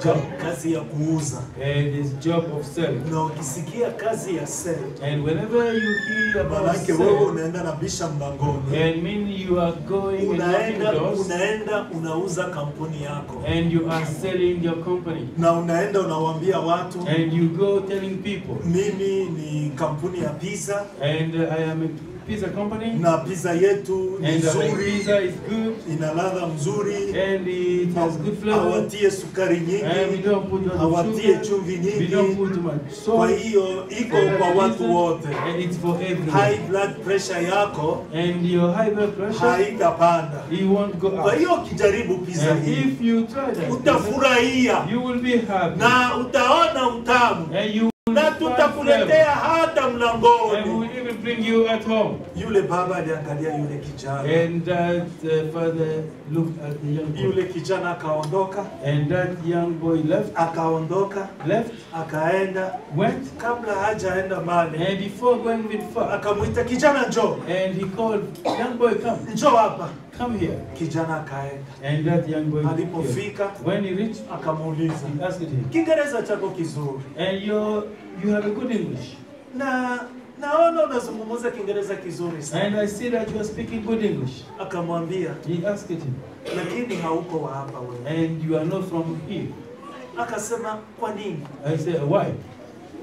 job, kazi ya kuuza. and it's job of sales. Na ukisikia kazi ya sales, And whenever you hear about maanake wewe sales, unaenda na bisha mlangoni, and mean you are going and knocking doors, unaenda unauza kampuni yako, and you are selling your company, na unaenda unawaambia watu, and you go telling people, mimi ni kampuni ya pizza, and I am a pizza company. na pizza yetu ni And our nzuri, pizza is good. ina ladha mzuri, And it has good flavor. hawatie sukari And we nyingi, don't put a lot of hawatie sugar. chumvi We don't nyingi. put too much Kwa salt. hiyo iko And kwa that watu pizza, wote. and it's for everyone. High blood pressure yako And your high blood pressure, haitapanda. it won't go Kwa up. hiyo ukijaribu pizza And hii if you try that, pizza, utafurahia you will be happy. na utaona utamu, And you will na find flavor. tutakuletea hata And we mlangoni. will even bring you at home. Yule baba aliangalia yule kijana, And that father looked at the young boy. yule kijana akaondoka, And that young boy left, left, akaenda. went, Kabla hajaenda mbali, and before going even far, akamwita kijana, njoo, and he called, young boy, come, njoo hapa. come here. Kijana akaenda, And that young boy, alipofika when he reached, akamuuliza, he asked him, Kiingereza chako kizuri and you have a good English. na naona unazungumza Kiingereza kizuri sana. And I see that you are speaking good English. Akamwambia, He asked him, lakini hauko wa hapa wewe. and you are not from here. Akasema, kwa nini? I said, why?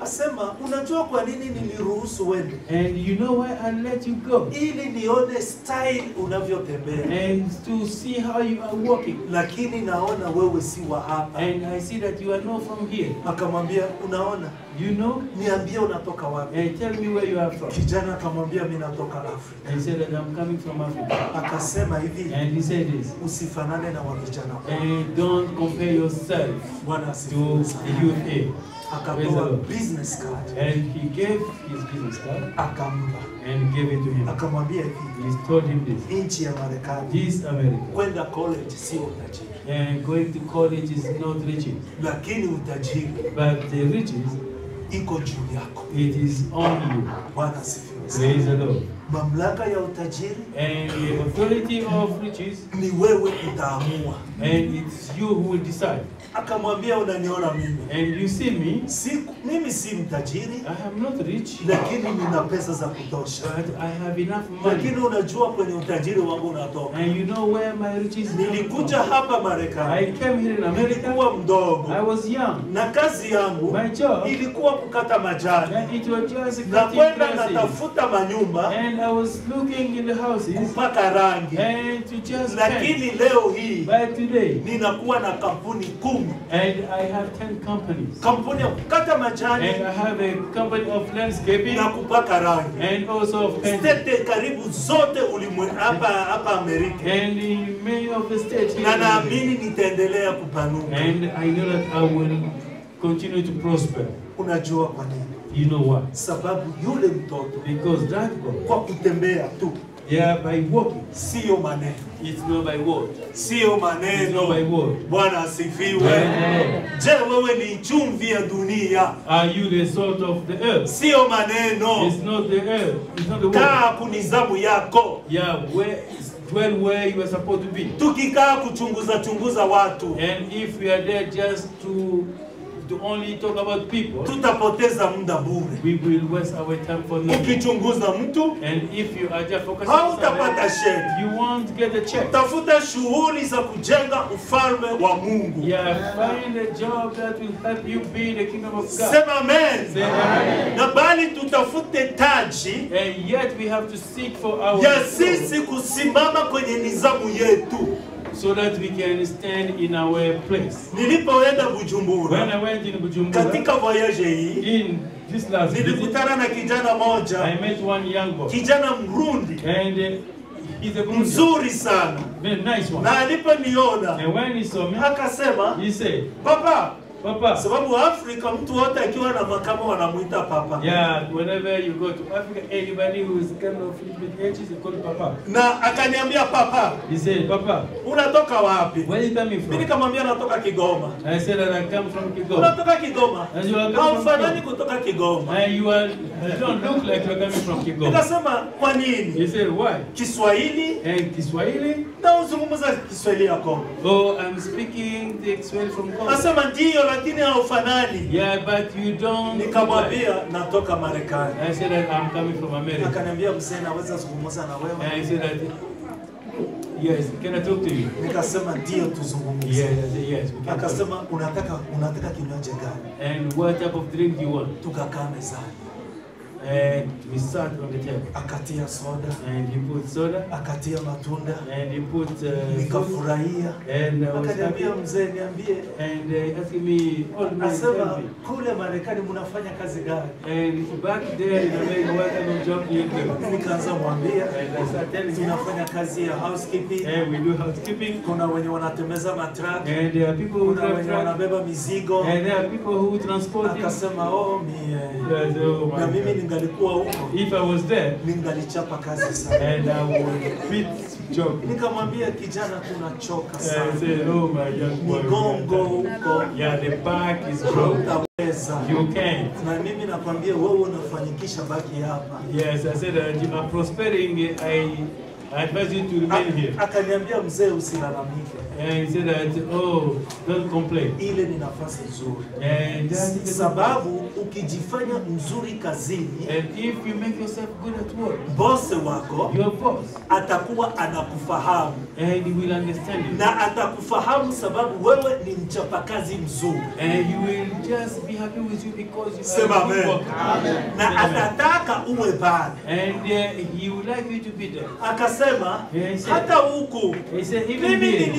Asema, unajua kwa nini niliruhusu wende? And you know why I let you go? Ili nione style unavyotembea. And to see how you are walking. Lakini naona wewe si wa hapa. And I see that you are not from here. Akamwambia, unaona? You know? Niambie unatoka wapi? And tell me where you are from. Kijana akamwambia, mimi natoka Afrika. And he said that I'm coming from Africa. Akasema hivi, And he said this, usifanane na wavijana. and don't compare yourself Bwana to asifiwe the sana. youth here. Akapewa business card. And he gave his business card Akampa. and gave it to him. Akamwambia hivi, He told him this. nchi ya Marekani This America. kwenda college sio utajiri, And going to college is not riches. lakini utajiri But the riches, iko juu yako. it is on you. Bwana asifiwe Praise sana. the Lord. Mamlaka ya utajiri And the authority of riches, ni wewe utaamua. and it's you who will decide. Akamwambia, unaniona mimi, And you see me, mimi si mtajiri, I am not rich, lakini nina pesa za kutosha. but I have enough money. Lakini unajua kwenye utajiri wangu unatoka. And you know where my riches come Nilikuja from. hapa I Marekani, came here in America. nilikuwa mdogo I was young. na kazi yangu My job, ilikuwa kukata majani and it was just na cutting kwenda grasses. natafuta manyumba And I was looking in the houses kupaka rangi, and to just paint. lakini leo hii But today, ninakuwa na kampuni 10, and I have 10 companies. kampuni ya kukata majani And I have a company of landscaping na kupaka rangi. and also of painting. State karibu zote ulimwengu hapa Amerika, And in many of the states here na in America. naamini nitaendelea kupanuka. And I know that I will continue to prosper. Unajua kwa nini? You know why? Sababu yule mtoto Because that God, kwa kutembea tu, yeah, by walking, sio maneno, it's not by word. sio It's not maneno. by word. Bwana asifiwe. Amen. Je, wewe ni chumvi ya dunia? Are you the salt of the earth? Sio maneno. It's not the earth. It's not the word. Kaa kunizamu yako. Yeah, dwell where you are supposed to be. Tukikaa kuchunguza watu, And if we are there just to only talk about people, tutapoteza muda bure. we will waste our time for nothing. Ukichunguza mtu, And if you are just focusing on hautapata something, shedi. you won't get a check. Tafuta shughuli za kujenga ufalme wa Mungu. Yeah, find a job that will help you be the kingdom of God. Sema amen. Say amen. Na bali tutafute taji And yet we have to seek for our ya soul, sisi kusimama kwenye nizamu yetu. so that we can stand in our place. Nilipoenda When Bujumbura I went in Bujumbura, katika voyage hii, in this last visit, nilikutana na kijana I moja, met one young boy, kijana Mrundi and he's a Burundian, mzuri sana, very nice one. na aliponiona And when he saw me, akasema, he said, papa, Papa. sababu Afrika mtu wote akiwa na makamo wanamuita papa. Yeah, whenever you go to Africa, anybody who is kind of little bit edgy, they call Papa. Na akaniambia, papa, He said, Papa, unatoka wapi? where are you coming Mimi from? nikamwambia natoka Kigoma. I said that I come from Kigoma. Unatoka Kigoma? And you are coming from Haufanani Kigoma. kutoka Kigoma. And you don't look like you are coming from Kigoma. Nikasema, kwa nini? He said, why? Kiswahili And Kiswahili? na uzungumza Kiswahili ya Kongo. Oh, I'm speaking the Kiswahili from Congo. Nasema ndio, lakini haufanani. Yeah, but you don't. Nikamwambia natoka Marekani. I said that I'm coming from America. Akaniambia, mzee, naweza zungumza na And wewe? I said that, yes, can I talk to you? Nikasema ndio, tuzungumze. Yes, I said, yes, we can talk. Akasema, unataka kinywaji gani? And what type of drink do you want? Tukakaa mezani. And we sat on the table. akatia soda, And he put soda. akatia matunda, And he put fruit. nikafurahia. And I was happy. Akaniambia mzee, niambie, And asking me, old man, asema tell me. kule Marekani mnafanya kazi gani? And back there in America, what kind of job do you do? Nikaanza mwambia And I started telling him, tunafanya kazi ya housekeeping. and we do housekeeping. Kuna wenye wanatembeza matruck, And there are people who kuna drive wenye truck. wanabeba mizigo. And there are people who transport him. Akasema oh, mie Oh my na mimi God. ningalikuwa huko If I was there, ningalichapa kazi sana. and I would beat job. Nikamwambia kijana, tunachoka I sana, said, oh my young boy. migongo huko Yeah, the back is broke. utaweza. You can't. Na mimi nakwambia wewe unafanyikisha baki hapa. Yes, I said that you are prospering. I advise you to remain here. Akaniambia mzee, usilalamike, And he said that, oh, don't complain. ile ni nafasi nzuri, And that is sababu ukijifanya mzuri kazini, and if you make yourself good at work, bosi wako your boss, atakuwa anakufahamu and he will understand you. na atakufahamu sababu wewe ni mchapakazi mzuri, And you will just be happy with you because you Sema are a good amen. worker. na atataka uwe pale. And he would like you to be there. Akasema Yes, hata huku He said, even mimi here.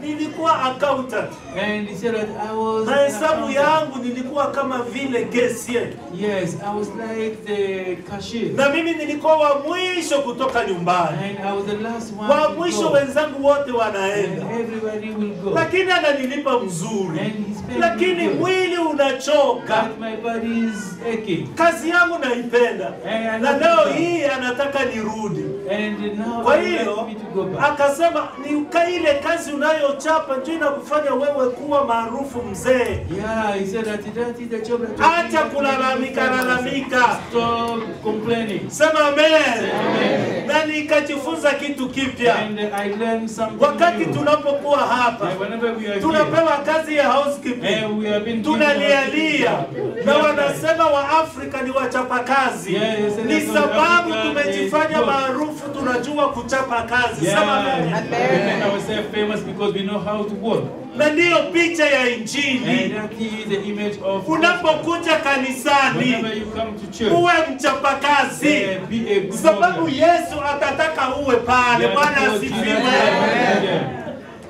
nilikuwa accountant And he said that I was. na an hesabu accountant. yangu nilikuwa kama vile cashier, Yes, I was like the cashier. na mimi nilikuwa wa mwisho kutoka nyumbani, And I was the last one wa to mwisho, go. wenzangu wote And wanaenda, everybody will go. lakini ananilipa mzuri, And he's paying lakini me good. mwili unachoka. But my body is aching. Kazi yangu naipenda I na love leo it. hii anataka nirudi. And now Kwa I hiyo want me to go back. akasema ni ile kazi unayochapa ndio inakufanya wewe kuwa maarufu mzee. Yeah, he said that is the job that Acha kulalamika lalamika. Stop complaining. Sema amen. Amen. Na nikajifunza kitu kipya. And I learned something Wakati new. tunapokuwa hapa And whenever we are here, tunapewa kazi ya housekeeping, and we have been tunalialia given na our- wanasema wa Afrika ni wachapakazi. Yeah, yes, and Ni that's sababu Africa tumejifanya is good. maarufu, tunajua kuchapa kazi. Sema Yeah, amen. we make ourselves famous because we know how to work. Na ndiyo picha ya And Injili. that is the image of Unapokuja kanisani whenever you come to church. uwe mchapakazi, Be a good sababu worker. Yesu atataka uwe pale. Yeah, Bwana because Jesus asifiwe. is there.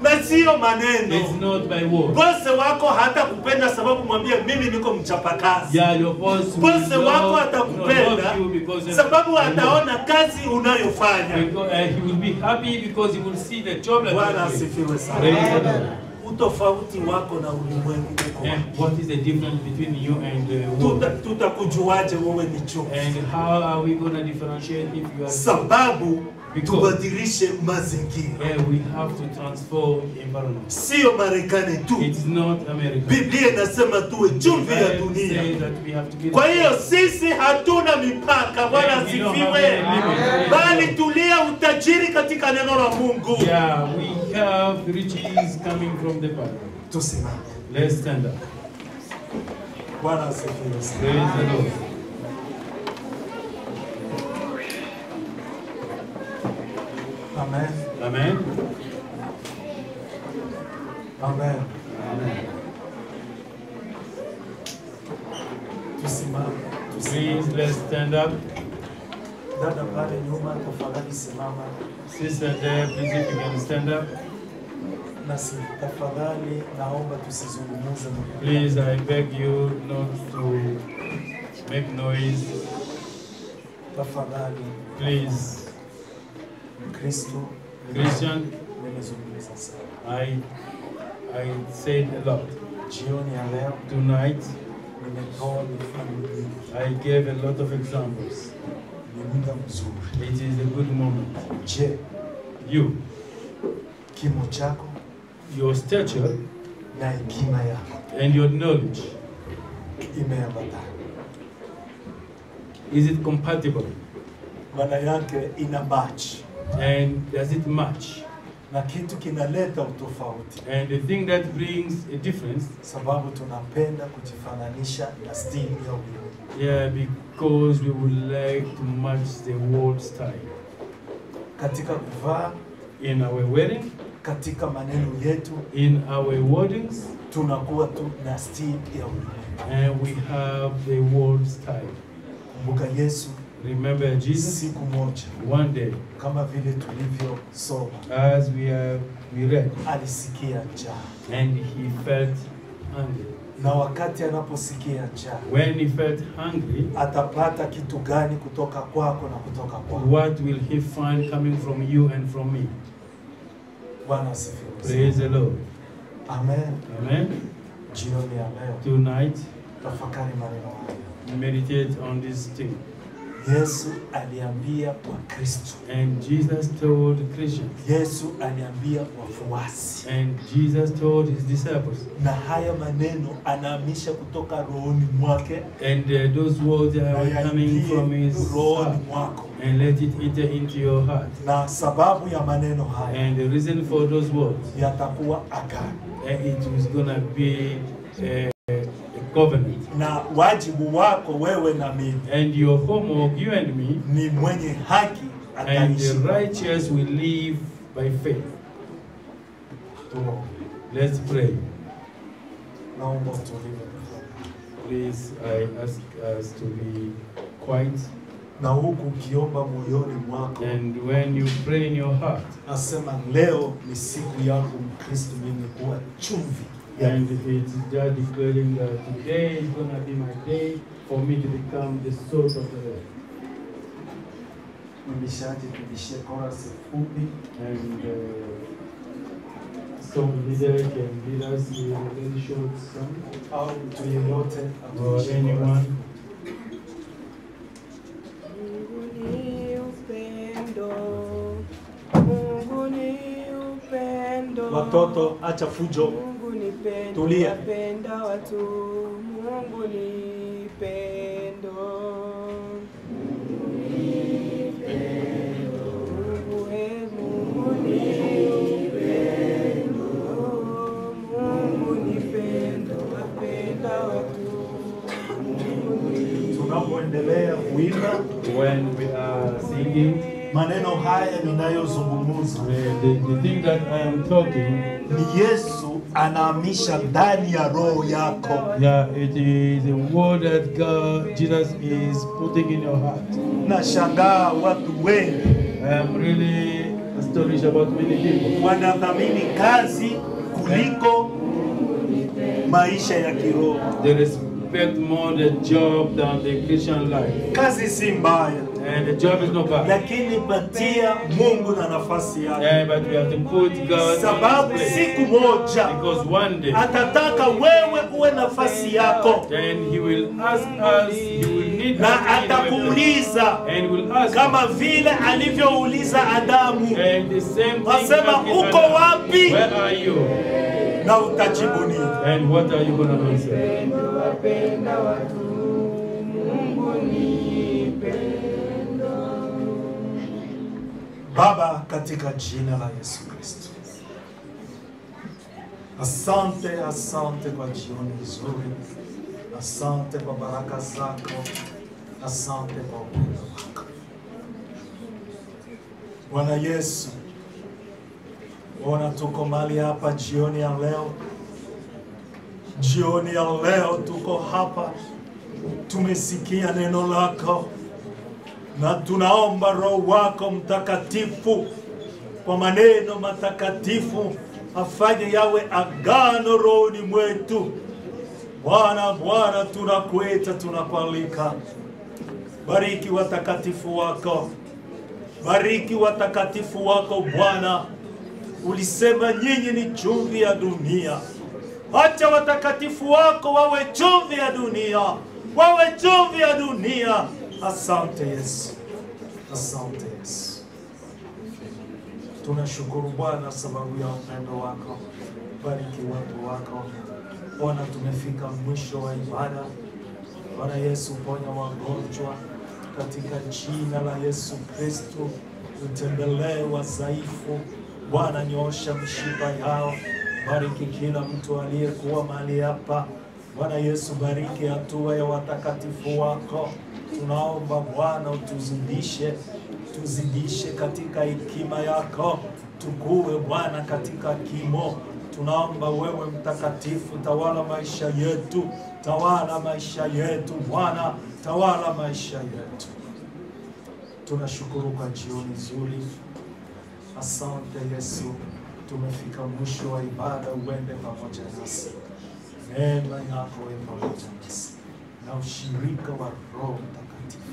Na sio maneno. It's not by word. Bosi wako hata kupenda sababu mwambie mimi niko mchapakazi. Yeah, your boss will Bosi wako love atakupenda you because sababu ataona kazi unayofanya. because, he will be happy because he will see the job that Bwana you are doing. asifiwe sana. Praise the Lord. Utofauti wako na ulimwengu uko. And what is the difference between you and the world? Tutakujuaje wewe ni chuki? And how are we going to differentiate if you are Sababu Because- tubadilishe mazingira. Yeah, we have to transform environment. Sio Marekani tu. It's not America. Biblia inasema tuwe chumvi ya Bible dunia. says that we have to be Kwa hiyo sisi hatuna mipaka, Bwana And we don't have asifiwe, any limits. bali tulia utajiri katika neno la Mungu. Yeah, we have riches coming from the Bible. Tusimame. Let's stand up. Bwana asifiwe sana. Praise the Lord. Amen. Amen. Amen. Amen. Tusimame. Please, let's stand up. Dada pale nyuma, tafadhali simama. Sister there, please, if you can stand up. Na si tafadhali, naomba tusizungumuze. Please, I beg you not to make noise. Tafadhali. Please, Kristo, Christian, nimezungumza sana. I said a lot. Jioni ya leo Tonight, nimetoa mifano mingi. I gave a lot of examples. Ni muda mzuri. It is a good moment. Je, You, kimo chako your stature na hekima yako and your knowledge, imeambatana? is it compatible? Maana yake ina match And does it match? na kitu kinaleta utofauti, And the thing that brings a difference, sababu tunapenda kujifananisha na stili ya ulimwengu. yeah, because we would like to match the world style. Katika kuvaa, In our wedding, katika maneno yetu, in our wordings, tunakuwa tu na stili ya ulimwengu. and we have the world style. Kumbuka Yesu Remember Jesus, siku moja one day, kama vile tulivyosoma, as we read, alisikia njaa. and he felt hungry. Na wakati anaposikia njaa, When he felt hungry, atapata kitu gani kutoka kwako na kutoka kwangu? what will he find coming from you and from me? Bwana asifiwe. Praise the Lord. Amen. Amen. Jioni ya leo Tonight, tafakari maneno haya. meditate on this thing. Yesu aliambia Wakristo, And Jesus told Christians, Yesu aliambia wafuasi, and Jesus told his disciples, na haya maneno anahamisha kutoka rohoni mwake and those words na are coming from his rohoni heart, mwako. and let it enter into your heart. Na sababu ya maneno haya And the reason for those words, yatakuwa agano, it was gonna be a covenant. na wajibu wako wewe na mimi And your homework, you and me, ni mwenye haki and ataishi. the righteous will live by faith. Tuombe. Let's pray. Naomba utulivu. Please, I ask us to be quiet. Na huku ukiomba moyoni mwako, And when you pray in your heart, nasema leo ni siku yangu Mkristo mimi kuwa chumvi ya and it's just declaring that today is going to be my day for me to become the salt of the earth. Mbishaji tubishie chorus fupi. And song leader can lead us with a very short song, au mtu yeyote or atubishie anyone. chorus. Watoto acha fujo. Mungu ni pendo, Tulia. wapenda watu. Mungu ni pendo. Mungu ni pendo. Mungu ni pendo. Mungu ni pendo, wapenda watu. Mungu ni Tunapoendelea kuimba When we are singing, maneno haya ninayozungumza the thing that I am talking, ni Yesu anahamisha ndani ya roho yako. yeah, it is a word that God, Jesus is putting in your heart. Nashangaa watu wengi I am really astonished about many people. wanathamini kazi kuliko maisha ya kiroho. They respect more the job than the Christian life. Kazi si mbaya, And the job is not bad. lakini patia Mungu na nafasi yake, Yeah, but we have to put God sababu in his siku place. moja Because one day, atataka wewe uwe nafasi yako, then he will ask us, he will need us na to be in our place. atakuuliza And will ask kama us. vile alivyouliza Adamu, And the same thing Wasema, happened to "Uko Adam. wapi?" Where are you? na utajibu nini? And what are you going to answer? pendo, wapenda watu. Mungu ni pendo. Baba, katika jina la Yesu Kristo, asante, asante kwa jioni nzuri, asante kwa baraka zako, asante kwa upendo wako. Bwana Yesu, ona tuko mahali hapa jioni ya leo. Jioni ya leo tuko hapa, tumesikia neno lako, na tunaomba Roho wako Mtakatifu kwa maneno matakatifu afanye yawe agano rohoni mwetu. Bwana, Bwana, tunakuita, tunakualika. Bariki watakatifu wako, bariki watakatifu wako Bwana. Ulisema nyinyi ni chumvi ya dunia. Acha watakatifu wako wawe chumvi ya dunia, wawe chumvi ya dunia. Asante Yesu, asante Yesu. Tunashukuru Bwana sababu ya upendo wako. Bariki watu wako. Bwana, tumefika mwisho wa ibada. Bwana Yesu, ponya wagonjwa katika jina la Yesu Kristo. Utembelee wadhaifu. Bwana, nyoosha mishipa yao. Bariki kila mtu aliyekuwa mahali hapa. Bwana Yesu, bariki hatua ya watakatifu wako. Tunaomba Bwana utuzidishe, tuzidishe katika hekima yako. Tukue Bwana katika kimo. Tunaomba wewe Mtakatifu, tawala maisha yetu. Tawala maisha yetu Bwana, tawala maisha yetu. Tunashukuru kwa jioni nzuri. Asante Yesu, tumefika mwisho wa ibada. Uende pamoja nasi, neema yako iwe pamoja nasi, na ushirika wa Roho Mtakatifu.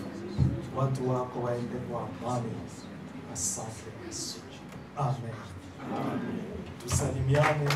Watu wako waende kwa amani. Asante Yesu, amen. Tusalimiane.